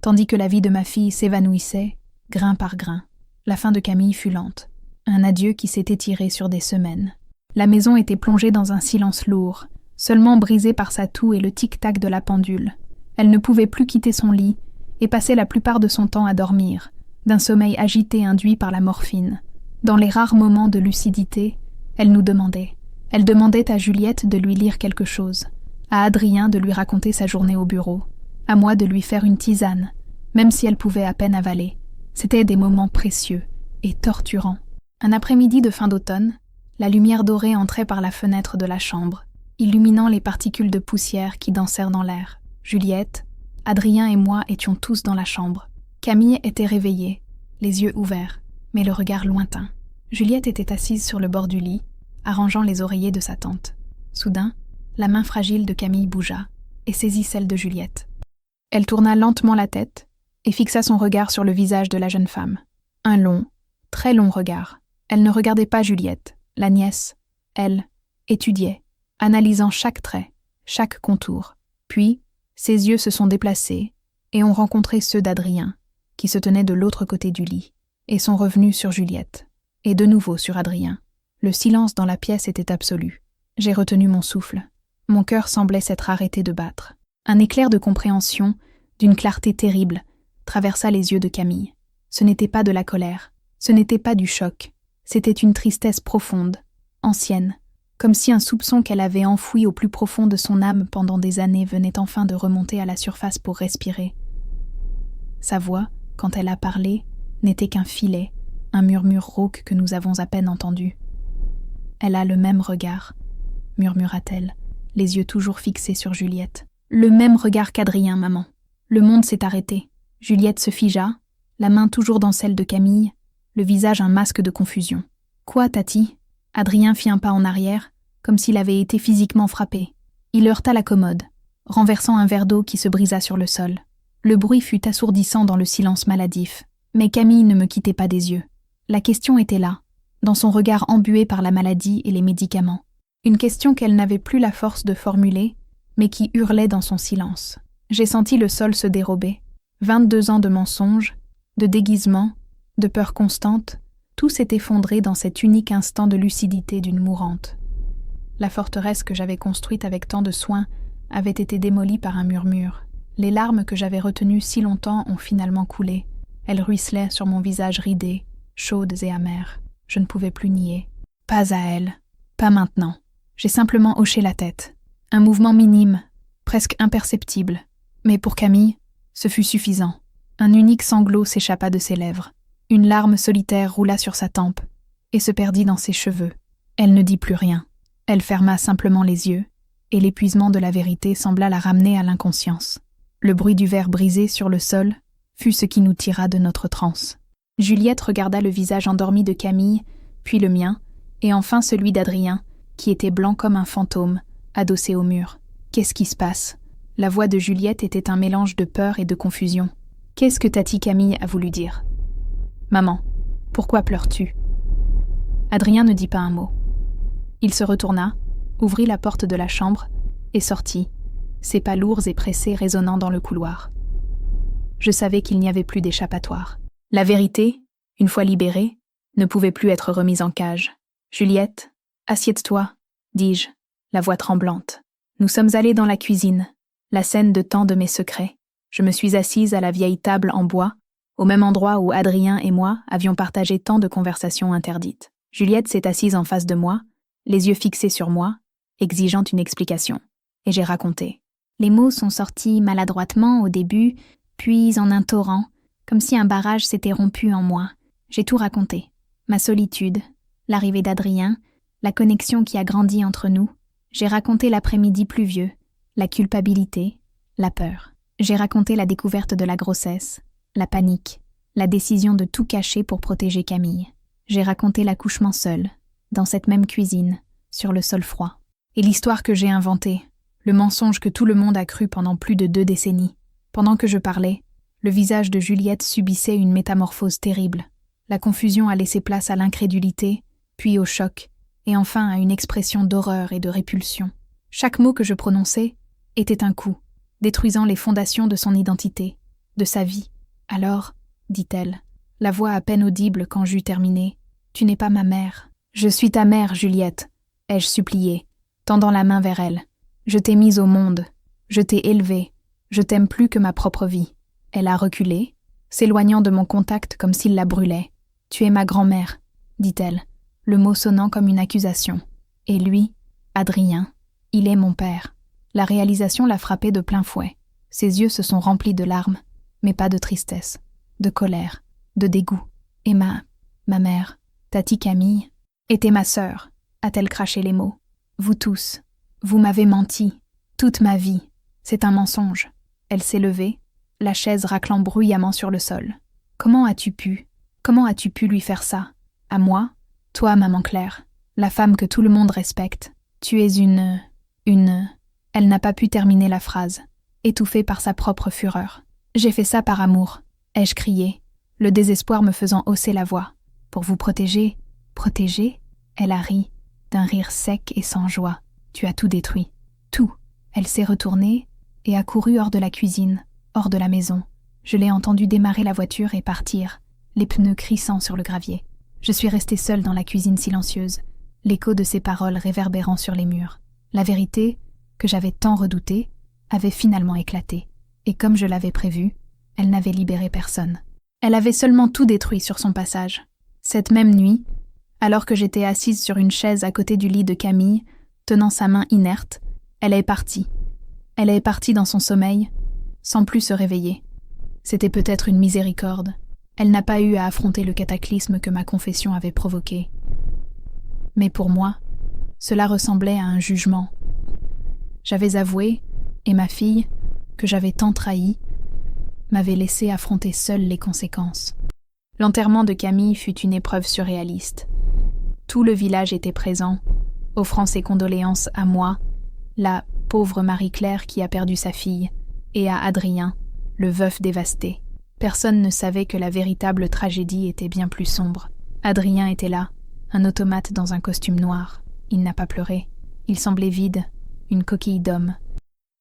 Tandis que la vie de ma fille s'évanouissait, grain par grain, la fin de Camille fut lente. Un adieu qui s'est étiré sur des semaines. La maison était plongée dans un silence lourd, seulement brisé par sa toux et le tic-tac de la pendule. Elle ne pouvait plus quitter son lit et passait la plupart de son temps à dormir, d'un sommeil agité induit par la morphine. Dans les rares moments de lucidité, elle nous demandait. Elle demandait à Juliette de lui lire quelque chose, à Adrien de lui raconter sa journée au bureau, à moi de lui faire une tisane, même si elle pouvait à peine avaler. C'étaient des moments précieux et torturants. Un après-midi de fin d'automne, la lumière dorée entrait par la fenêtre de la chambre, illuminant les particules de poussière qui dansèrent dans l'air. Juliette, Adrien et moi étions tous dans la chambre. Camille était réveillée, les yeux ouverts, mais le regard lointain. Juliette était assise sur le bord du lit, arrangeant les oreillers de sa tante. Soudain, la main fragile de Camille bougea et saisit celle de Juliette. Elle tourna lentement la tête et fixa son regard sur le visage de la jeune femme. Un long, très long regard. Elle ne regardait pas Juliette, la nièce. Elle étudiait, analysant chaque trait, chaque contour. Puis, ses yeux se sont déplacés et ont rencontré ceux d'Adrien, qui se tenait de l'autre côté du lit, et sont revenus sur Juliette, et de nouveau sur Adrien. Le silence dans la pièce était absolu. J'ai retenu mon souffle. Mon cœur semblait s'être arrêté de battre. Un éclair de compréhension, d'une clarté terrible, traversa les yeux de Camille. Ce n'était pas de la colère, ce n'était pas du choc, c'était une tristesse profonde, ancienne, comme si un soupçon qu'elle avait enfoui au plus profond de son âme pendant des années venait enfin de remonter à la surface pour respirer. Sa voix, quand elle a parlé, n'était qu'un filet, un murmure rauque que nous avons à peine entendu. « Elle a le même regard », murmura-t-elle, les yeux toujours fixés sur Juliette. « Le même regard qu'Adrien, maman. » Le monde s'est arrêté. Juliette se figea, la main toujours dans celle de Camille, le visage un masque de confusion. « Quoi, Tati ?» Adrien fit un pas en arrière, comme s'il avait été physiquement frappé. Il heurta la commode, renversant un verre d'eau qui se brisa sur le sol. Le bruit fut assourdissant dans le silence maladif, mais Camille ne me quittait pas des yeux. La question était là, dans son regard embué par la maladie et les médicaments. Une question qu'elle n'avait plus la force de formuler, mais qui hurlait dans son silence. J'ai senti le sol se dérober. 22 ans de mensonges, de déguisements, de peur constante, tout s'est effondré dans cet unique instant de lucidité d'une mourante. La forteresse que j'avais construite avec tant de soin avait été démolie par un murmure. Les larmes que j'avais retenues si longtemps ont finalement coulé. Elles ruisselaient sur mon visage ridé, chaudes et amères. Je ne pouvais plus nier. Pas à elle. Pas maintenant. J'ai simplement hoché la tête. Un mouvement minime, presque imperceptible. Mais pour Camille, ce fut suffisant. Un unique sanglot s'échappa de ses lèvres. Une larme solitaire roula sur sa tempe et se perdit dans ses cheveux. Elle ne dit plus rien. Elle ferma simplement les yeux, et l'épuisement de la vérité sembla la ramener à l'inconscience. Le bruit du verre brisé sur le sol fut ce qui nous tira de notre transe. Juliette regarda le visage endormi de Camille, puis le mien, et enfin celui d'Adrien, qui était blanc comme un fantôme, adossé au mur. Qu'est-ce qui se passe ? La voix de Juliette était un mélange de peur et de confusion. Qu'est-ce que Tati Camille a voulu dire ? Maman, pourquoi pleures-tu » Adrien ne dit pas un mot. Il se retourna, ouvrit la porte de la chambre et sortit, ses pas lourds et pressés résonnant dans le couloir. Je savais qu'il n'y avait plus d'échappatoire. La vérité, une fois libérée, ne pouvait plus être remise en cage. « Juliette, assieds-toi » dis-je, la voix tremblante. Nous sommes allés dans la cuisine, la scène de tant de mes secrets. Je me suis assise à la vieille table en bois, au même endroit où Adrien et moi avions partagé tant de conversations interdites. Juliette s'est assise en face de moi, les yeux fixés sur moi, exigeant une explication. Et j'ai raconté. Les mots sont sortis maladroitement au début, puis en un torrent, comme si un barrage s'était rompu en moi. J'ai tout raconté. Ma solitude, l'arrivée d'Adrien, la connexion qui a grandi entre nous. J'ai raconté l'après-midi pluvieux, la culpabilité, la peur. J'ai raconté la découverte de la grossesse, la panique, la décision de tout cacher pour protéger Camille. J'ai raconté l'accouchement seul, dans cette même cuisine, sur le sol froid. Et l'histoire que j'ai inventée, le mensonge que tout le monde a cru pendant plus de 2 décennies. Pendant que je parlais, le visage de Juliette subissait une métamorphose terrible. La confusion a laissé place à l'incrédulité, puis au choc, et enfin à une expression d'horreur et de répulsion. Chaque mot que je prononçais était un coup, détruisant les fondations de son identité, de sa vie. « Alors, dit-elle, la voix à peine audible quand j'eus terminé, tu n'es pas ma mère. »« Je suis ta mère, Juliette, » ai-je supplié, tendant la main vers elle. « Je t'ai mise au monde, je t'ai élevée, je t'aime plus que ma propre vie. » Elle a reculé, s'éloignant de mon contact comme s'il la brûlait. « Tu es ma grand-mère, » dit-elle, le mot sonnant comme une accusation. Et lui, Adrien, il est mon père. La réalisation l'a frappé de plein fouet. Ses yeux se sont remplis de larmes, mais pas de tristesse, de colère, de dégoût. Et ma mère, Tati Camille, était ma sœur, a-t-elle craché les mots. Vous tous, vous m'avez menti, toute ma vie. C'est un mensonge. Elle s'est levée, la chaise raclant bruyamment sur le sol. Comment as-tu pu lui faire ça? À moi? Toi, maman Claire, la femme que tout le monde respecte. Tu es une... Elle n'a pas pu terminer la phrase, étouffée par sa propre fureur. J'ai fait ça par amour, ai-je crié, le désespoir me faisant hausser la voix. Pour vous protéger? Protéger? Elle a ri, d'un rire sec et sans joie. Tu as tout détruit. Tout. Elle s'est retournée et a couru hors de la cuisine, hors de la maison. Je l'ai entendue démarrer la voiture et partir, les pneus crissant sur le gravier. Je suis restée seule dans la cuisine silencieuse, l'écho de ses paroles réverbérant sur les murs. La vérité, que j'avais tant redoutée, avait finalement éclaté. Et comme je l'avais prévu, elle n'avait libéré personne. Elle avait seulement tout détruit sur son passage. Cette même nuit, alors que j'étais assise sur une chaise à côté du lit de Camille, tenant sa main inerte, elle est partie. Elle est partie dans son sommeil, sans plus se réveiller. C'était peut-être une miséricorde. Elle n'a pas eu à affronter le cataclysme que ma confession avait provoqué. Mais pour moi, cela ressemblait à un jugement. J'avais avoué, et ma fille, que j'avais tant trahi, m'avait laissé affronter seule les conséquences. L'enterrement de Camille fut une épreuve surréaliste. Tout le village était présent, offrant ses condoléances à moi, la pauvre Marie-Claire qui a perdu sa fille, et à Adrien, le veuf dévasté. Personne ne savait que la véritable tragédie était bien plus sombre. Adrien était là, un automate dans un costume noir. Il n'a pas pleuré. Il semblait vide, une coquille d'homme.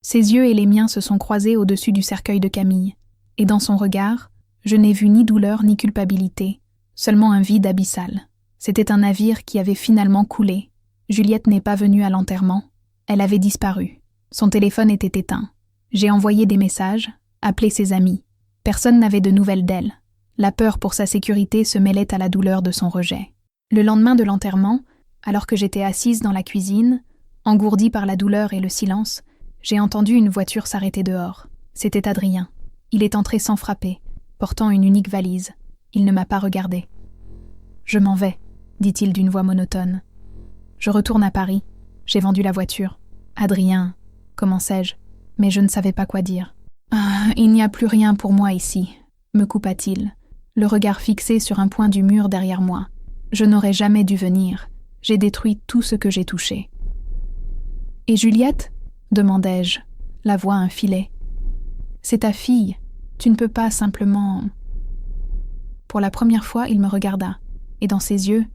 Ses yeux et les miens se sont croisés au-dessus du cercueil de Camille, et dans son regard, je n'ai vu ni douleur ni culpabilité, seulement un vide abyssal. C'était un navire qui avait finalement coulé. Juliette n'est pas venue à l'enterrement. Elle avait disparu. Son téléphone était éteint. J'ai envoyé des messages, appelé ses amis. Personne n'avait de nouvelles d'elle. La peur pour sa sécurité se mêlait à la douleur de son rejet. Le lendemain de l'enterrement, alors que j'étais assise dans la cuisine, engourdie par la douleur et le silence, j'ai entendu une voiture s'arrêter dehors. C'était Adrien. Il est entré sans frapper, portant une unique valise. Il ne m'a pas regardé. « Je m'en vais », dit-il d'une voix monotone. « Je retourne à Paris. J'ai vendu la voiture. Adrien, commençai-je, mais je ne savais pas quoi dire. « Ah, il n'y a plus rien pour moi ici », me coupa-t-il, le regard fixé sur un point du mur derrière moi. Je n'aurais jamais dû venir. J'ai détruit tout ce que j'ai touché. « Et Juliette ?» demandai-je, la voix un filet. « C'est ta fille. Tu ne peux pas simplement... » Pour la première fois, il me regarda, et dans ses yeux,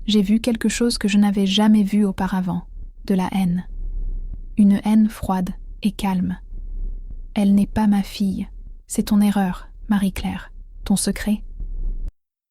j'ai vu quelque chose que je n'avais jamais vu auparavant, de la haine. Une haine froide et calme. Elle n'est pas ma fille, c'est ton erreur, Marie-Claire, ton secret.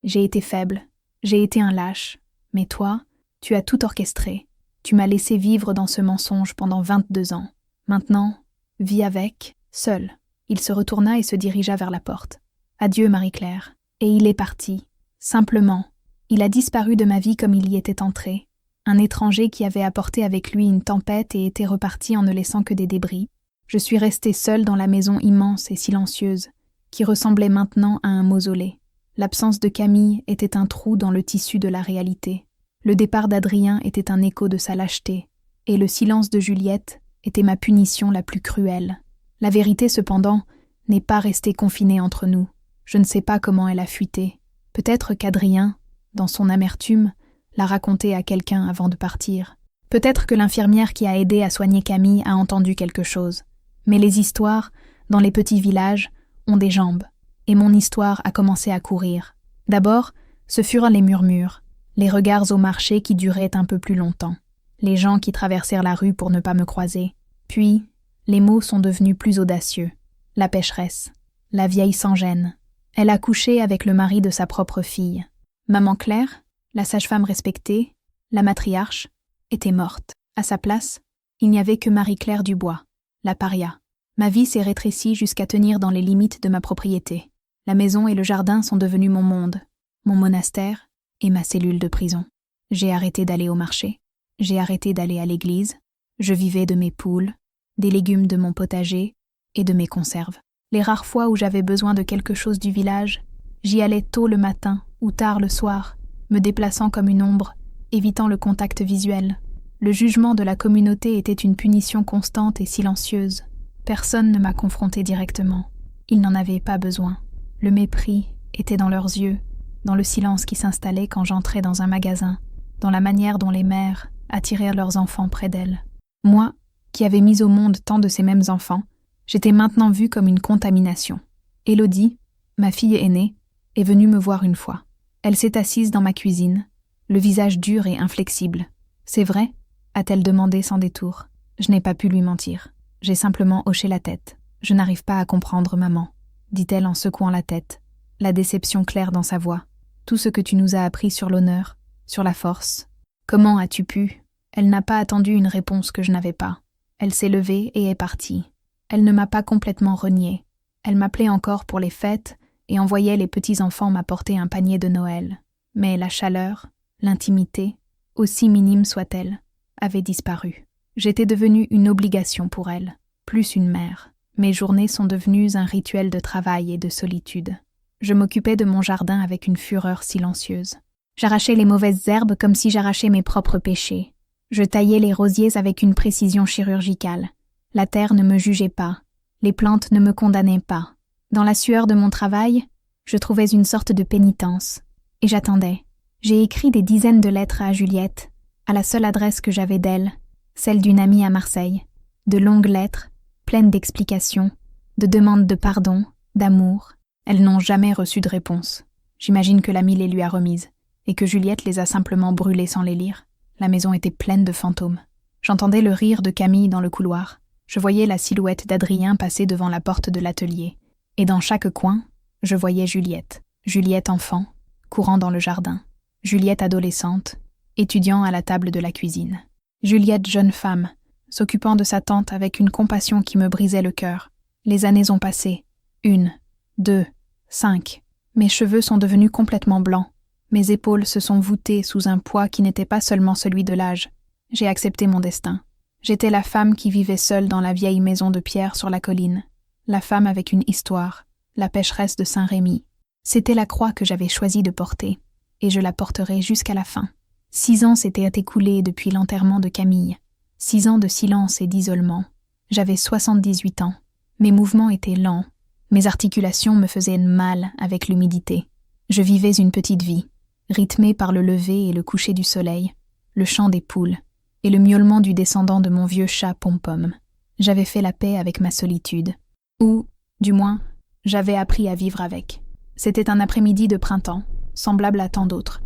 J'ai été faible, j'ai été un lâche, mais toi, tu as tout orchestré. Tu m'as laissé vivre dans ce mensonge pendant 22 ans. Maintenant, vis avec, seul. Il se retourna et se dirigea vers la porte. Adieu, Marie-Claire. Et il est parti. Simplement. Il a disparu de ma vie comme il y était entré. Un étranger qui avait apporté avec lui une tempête et était reparti en ne laissant que des débris. Je suis restée seule dans la maison immense et silencieuse, qui ressemblait maintenant à un mausolée. L'absence de Camille était un trou dans le tissu de la réalité. Le départ d'Adrien était un écho de sa lâcheté, et le silence de Juliette était ma punition la plus cruelle. La vérité, cependant, n'est pas restée confinée entre nous. Je ne sais pas comment elle a fuité. Peut-être qu'Adrien, dans son amertume, l'a raconté à quelqu'un avant de partir. Peut-être que l'infirmière qui a aidé à soigner Camille a entendu quelque chose. Mais les histoires, dans les petits villages, ont des jambes, et mon histoire a commencé à courir. D'abord, ce furent les murmures, les regards au marché qui duraient un peu plus longtemps, les gens qui traversèrent la rue pour ne pas me croiser. Puis, les mots sont devenus plus audacieux. La pécheresse, la vieille sans gêne. Elle a couché avec le mari de sa propre fille. Maman Claire, la sage-femme respectée, la matriarche, était morte. À sa place, il n'y avait que Marie-Claire Dubois, la paria. Ma vie s'est rétrécie jusqu'à tenir dans les limites de ma propriété. La maison et le jardin sont devenus mon monde, mon monastère et ma cellule de prison. J'ai arrêté d'aller au marché, j'ai arrêté d'aller à l'église, je vivais de mes poules, des légumes de mon potager et de mes conserves. Les rares fois où j'avais besoin de quelque chose du village, j'y allais tôt le matin ou tard le soir, me déplaçant comme une ombre, évitant le contact visuel. Le jugement de la communauté était une punition constante et silencieuse. Personne ne m'a confronté directement. Ils n'en avaient pas besoin. Le mépris était dans leurs yeux, dans le silence qui s'installait quand j'entrais dans un magasin, dans la manière dont les mères attirèrent leurs enfants près d'elles. Moi, qui avais mis au monde tant de ces mêmes enfants, j'étais maintenant vue comme une contamination. Élodie, ma fille aînée, est venue me voir une fois. Elle s'est assise dans ma cuisine, le visage dur et inflexible. « C'est vrai ?» a-t-elle demandé sans détour. Je n'ai pas pu lui mentir. J'ai simplement hoché la tête. « Je n'arrive pas à comprendre, maman », dit-elle en secouant la tête, la déception claire dans sa voix. « Tout ce que tu nous as appris sur l'honneur, sur la force. Comment as-tu pu ?» Elle n'a pas attendu une réponse que je n'avais pas. Elle s'est levée et est partie. Elle ne m'a pas complètement reniée. Elle m'appelait encore pour les fêtes et envoyait les petits-enfants m'apporter un panier de Noël. Mais la chaleur, l'intimité, aussi minime soit-elle, avait disparu. J'étais devenue une obligation pour elle, plus une mère. Mes journées sont devenues un rituel de travail et de solitude. Je m'occupais de mon jardin avec une fureur silencieuse. J'arrachais les mauvaises herbes comme si j'arrachais mes propres péchés. Je taillais les rosiers avec une précision chirurgicale. La terre ne me jugeait pas. Les plantes ne me condamnaient pas. Dans la sueur de mon travail, je trouvais une sorte de pénitence. Et j'attendais. J'ai écrit des dizaines de lettres à Juliette, à la seule adresse que j'avais d'elle, celle d'une amie à Marseille. De longues lettres, pleines d'explications, de demandes de pardon, d'amour. Elles n'ont jamais reçu de réponse. J'imagine que l'amie les lui a remises, et que Juliette les a simplement brûlées sans les lire. La maison était pleine de fantômes. J'entendais le rire de Camille dans le couloir. Je voyais la silhouette d'Adrien passer devant la porte de l'atelier. Et dans chaque coin, je voyais Juliette. Juliette enfant, courant dans le jardin. Juliette adolescente, étudiant à la table de la cuisine. Juliette jeune femme, s'occupant de sa tante avec une compassion qui me brisait le cœur. Les années ont passé. 1, 2, 5. Mes cheveux sont devenus complètement blancs. Mes épaules se sont voûtées sous un poids qui n'était pas seulement celui de l'âge. J'ai accepté mon destin. J'étais la femme qui vivait seule dans la vieille maison de pierre sur la colline. La femme avec une histoire, la pécheresse de Saint-Rémy. C'était la croix que j'avais choisi de porter, et je la porterai jusqu'à la fin. 6 ans s'étaient écoulés depuis l'enterrement de Camille. 6 ans de silence et d'isolement. J'avais 78 ans. Mes mouvements étaient lents. Mes articulations me faisaient mal avec l'humidité. Je vivais une petite vie, rythmée par le lever et le coucher du soleil, le chant des poules, et le miaulement du descendant de mon vieux chat Pom-Pom. J'avais fait la paix avec ma solitude. Ou, du moins, j'avais appris à vivre avec. C'était un après-midi de printemps, semblable à tant d'autres.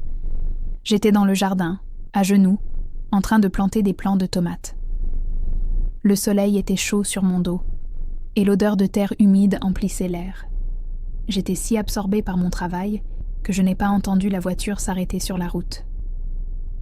J'étais dans le jardin, à genoux, en train de planter des plants de tomates. Le soleil était chaud sur mon dos, et l'odeur de terre humide emplissait l'air. J'étais si absorbée par mon travail que je n'ai pas entendu la voiture s'arrêter sur la route.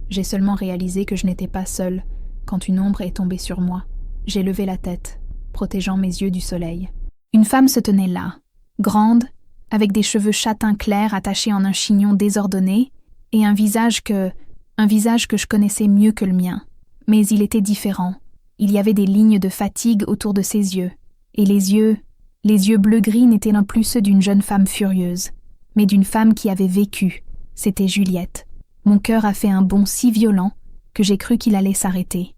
J'ai seulement réalisé que je n'étais pas seule quand une ombre est tombée sur moi. J'ai levé la tête, protégeant mes yeux du soleil. Une femme se tenait là, grande, avec des cheveux châtains clairs attachés en un chignon désordonné, et un visage que je connaissais mieux que le mien. Mais il était différent. Il y avait des lignes de fatigue autour de ses yeux, et les yeux bleu-gris n'étaient non plus ceux d'une jeune femme furieuse, mais d'une femme qui avait vécu. C'était Juliette. Mon cœur a fait un bond si violent que j'ai cru qu'il allait s'arrêter.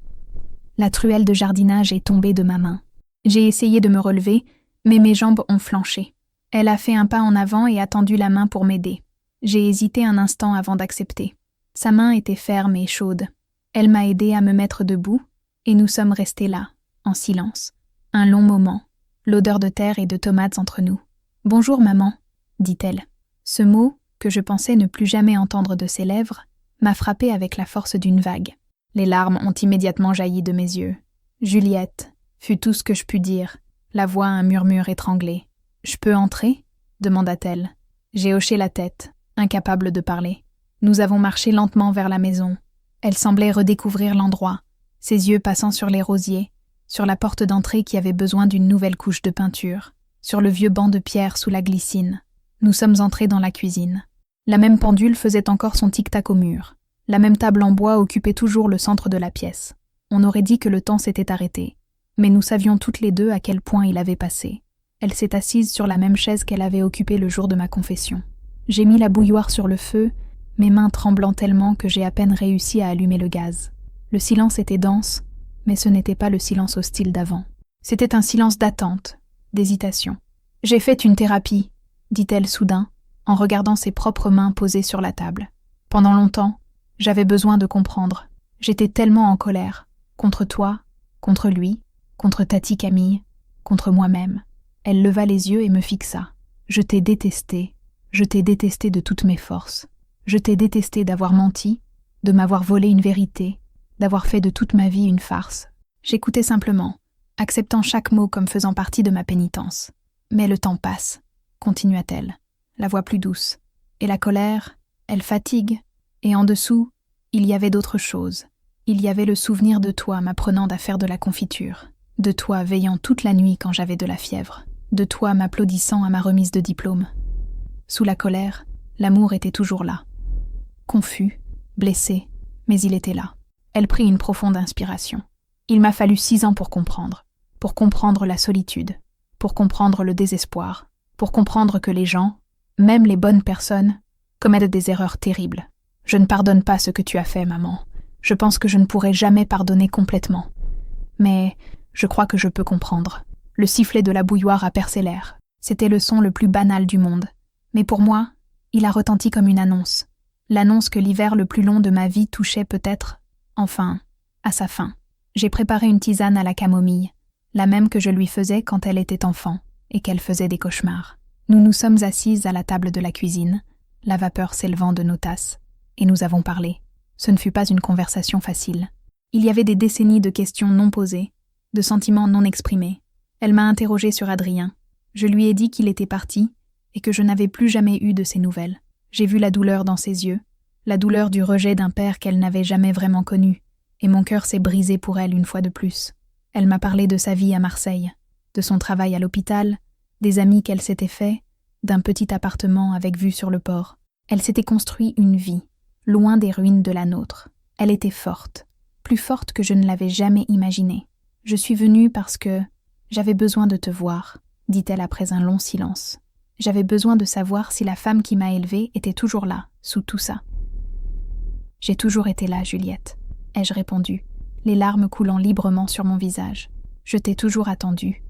La truelle de jardinage est tombée de ma main. J'ai essayé de me relever, mais mes jambes ont flanché. Elle a fait un pas en avant et a tendu la main pour m'aider. J'ai hésité un instant avant d'accepter. Sa main était ferme et chaude. Elle m'a aidé à me mettre debout, et nous sommes restés là, en silence. Un long moment, l'odeur de terre et de tomates entre nous. « Bonjour, maman », dit-elle. Ce mot, que je pensais ne plus jamais entendre de ses lèvres, m'a frappé avec la force d'une vague. Les larmes ont immédiatement jailli de mes yeux. « Juliette » fut tout ce que je pus dire, la voix un murmure étranglé. « Je peux entrer » demanda-t-elle. J'ai hoché la tête, incapable de parler. Nous avons marché lentement vers la maison. Elle semblait redécouvrir l'endroit, ses yeux passant sur les rosiers, sur la porte d'entrée qui avait besoin d'une nouvelle couche de peinture, sur le vieux banc de pierre sous la glycine. Nous sommes entrés dans la cuisine. La même pendule faisait encore son tic-tac au mur. La même table en bois occupait toujours le centre de la pièce. On aurait dit que le temps s'était arrêté, mais nous savions toutes les deux à quel point il avait passé. Elle s'est assise sur la même chaise qu'elle avait occupée le jour de ma confession. J'ai mis la bouilloire sur le feu, mes mains tremblant tellement que j'ai à peine réussi à allumer le gaz. Le silence était dense, mais ce n'était pas le silence hostile d'avant. C'était un silence d'attente, d'hésitation. « J'ai fait une thérapie », dit-elle soudain, en regardant ses propres mains posées sur la table. Pendant longtemps, j'avais besoin de comprendre. J'étais tellement en colère, contre toi, contre lui, contre Tati Camille, contre moi-même. Elle leva les yeux et me fixa. Je t'ai détesté de toutes mes forces. Je t'ai détesté d'avoir menti, de m'avoir volé une vérité, d'avoir fait de toute ma vie une farce. J'écoutais simplement, acceptant chaque mot comme faisant partie de ma pénitence. Mais le temps passe, continua-t-elle, la voix plus douce. Et la colère, elle fatigue. Et en dessous, il y avait d'autres choses. Il y avait le souvenir de toi m'apprenant à faire de la confiture, de toi veillant toute la nuit quand j'avais de la fièvre, de toi m'applaudissant à ma remise de diplôme. Sous la colère, l'amour était toujours là. Confus, blessé, mais il était là. Elle prit une profonde inspiration. Il m'a fallu 6 ans pour comprendre la solitude, pour comprendre le désespoir, pour comprendre que les gens, même les bonnes personnes, commettent des erreurs terribles. Je ne pardonne pas ce que tu as fait, maman. Je pense que je ne pourrai jamais pardonner complètement. Mais je crois que je peux comprendre. Le sifflet de la bouilloire a percé l'air. C'était le son le plus banal du monde. Mais pour moi, il a retenti comme une annonce. L'annonce que l'hiver le plus long de ma vie touchait peut-être, enfin, à sa fin. J'ai préparé une tisane à la camomille, la même que je lui faisais quand elle était enfant et qu'elle faisait des cauchemars. Nous nous sommes assises à la table de la cuisine, la vapeur s'élevant de nos tasses, et nous avons parlé. Ce ne fut pas une conversation facile. Il y avait des décennies de questions non posées, de sentiments non exprimés. Elle m'a interrogée sur Adrien. Je lui ai dit qu'il était parti et que je n'avais plus jamais eu de ses nouvelles. J'ai vu la douleur dans ses yeux, la douleur du rejet d'un père qu'elle n'avait jamais vraiment connu, et mon cœur s'est brisé pour elle une fois de plus. Elle m'a parlé de sa vie à Marseille, de son travail à l'hôpital, des amis qu'elle s'était fait, d'un petit appartement avec vue sur le port. Elle s'était construit une vie, loin des ruines de la nôtre. Elle était forte, plus forte que je ne l'avais jamais imaginée. « Je suis venue parce que j'avais besoin de te voir », dit-elle après un long silence. « J'avais besoin de savoir si la femme qui m'a élevée était toujours là, sous tout ça. »« J'ai toujours été là, Juliette, » ai-je répondu, les larmes coulant librement sur mon visage. « Je t'ai toujours attendue. »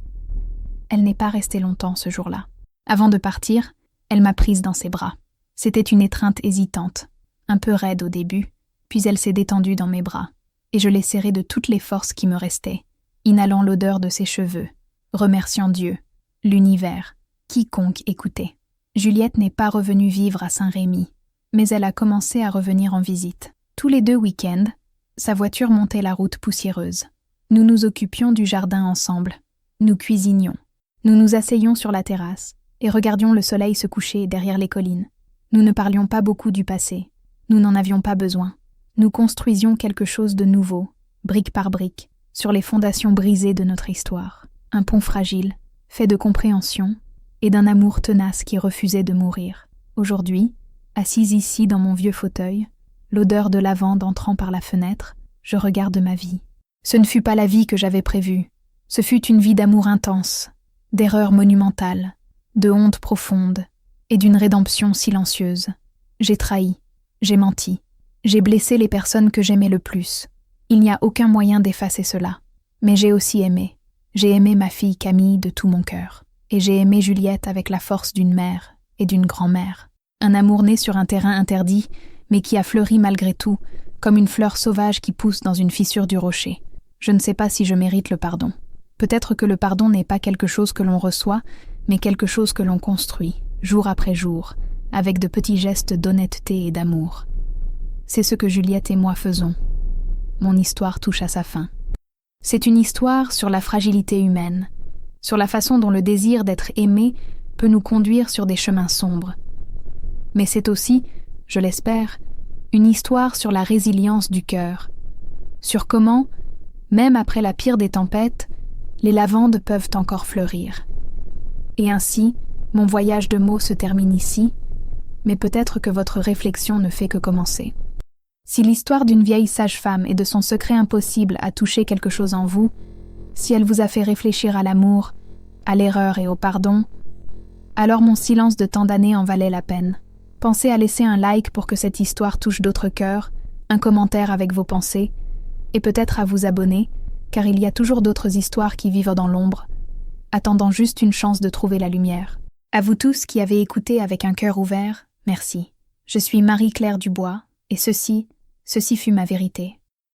Elle n'est pas restée longtemps ce jour-là. Avant de partir, elle m'a prise dans ses bras. C'était une étreinte hésitante, un peu raide au début, puis elle s'est détendue dans mes bras, et je l'ai serrée de toutes les forces qui me restaient, inhalant l'odeur de ses cheveux, remerciant Dieu, l'univers, quiconque écoutait. Juliette n'est pas revenue vivre à Saint-Rémy, mais elle a commencé à revenir en visite. Tous les 2 week-ends, sa voiture montait la route poussiéreuse. Nous nous occupions du jardin ensemble. Nous cuisinions. Nous nous asseyions sur la terrasse et regardions le soleil se coucher derrière les collines. Nous ne parlions pas beaucoup du passé. Nous n'en avions pas besoin. Nous construisions quelque chose de nouveau, brique par brique, sur les fondations brisées de notre histoire. Un pont fragile, fait de compréhension et d'un amour tenace qui refusait de mourir. Aujourd'hui, assise ici dans mon vieux fauteuil, l'odeur de lavande entrant par la fenêtre, je regarde ma vie. Ce ne fut pas la vie que j'avais prévue. Ce fut une vie d'amour intense, d'erreurs monumentales, de honte profonde et d'une rédemption silencieuse. J'ai trahi, j'ai menti, j'ai blessé les personnes que j'aimais le plus. Il n'y a aucun moyen d'effacer cela. Mais j'ai aussi aimé. J'ai aimé ma fille Camille de tout mon cœur. Et j'ai aimé Juliette avec la force d'une mère et d'une grand-mère. Un amour né sur un terrain interdit, mais qui a fleuri malgré tout, comme une fleur sauvage qui pousse dans une fissure du rocher. Je ne sais pas si je mérite le pardon. Peut-être que le pardon n'est pas quelque chose que l'on reçoit, mais quelque chose que l'on construit, jour après jour, avec de petits gestes d'honnêteté et d'amour. C'est ce que Juliette et moi faisons. Mon histoire touche à sa fin. C'est une histoire sur la fragilité humaine, sur la façon dont le désir d'être aimé peut nous conduire sur des chemins sombres. Mais c'est aussi, je l'espère, une histoire sur la résilience du cœur, sur comment, même après la pire des tempêtes, les lavandes peuvent encore fleurir. Et ainsi, mon voyage de mots se termine ici, mais peut-être que votre réflexion ne fait que commencer. Si l'histoire d'une vieille sage-femme et de son secret impossible a touché quelque chose en vous, si elle vous a fait réfléchir à l'amour, à l'erreur et au pardon, alors mon silence de tant d'années en valait la peine. Pensez à laisser un like pour que cette histoire touche d'autres cœurs, un commentaire avec vos pensées, et peut-être à vous abonner, car il y a toujours d'autres histoires qui vivent dans l'ombre, attendant juste une chance de trouver la lumière. À vous tous qui avez écouté avec un cœur ouvert, merci. Je suis Marie-Claire Dubois, et ceci fut ma vérité.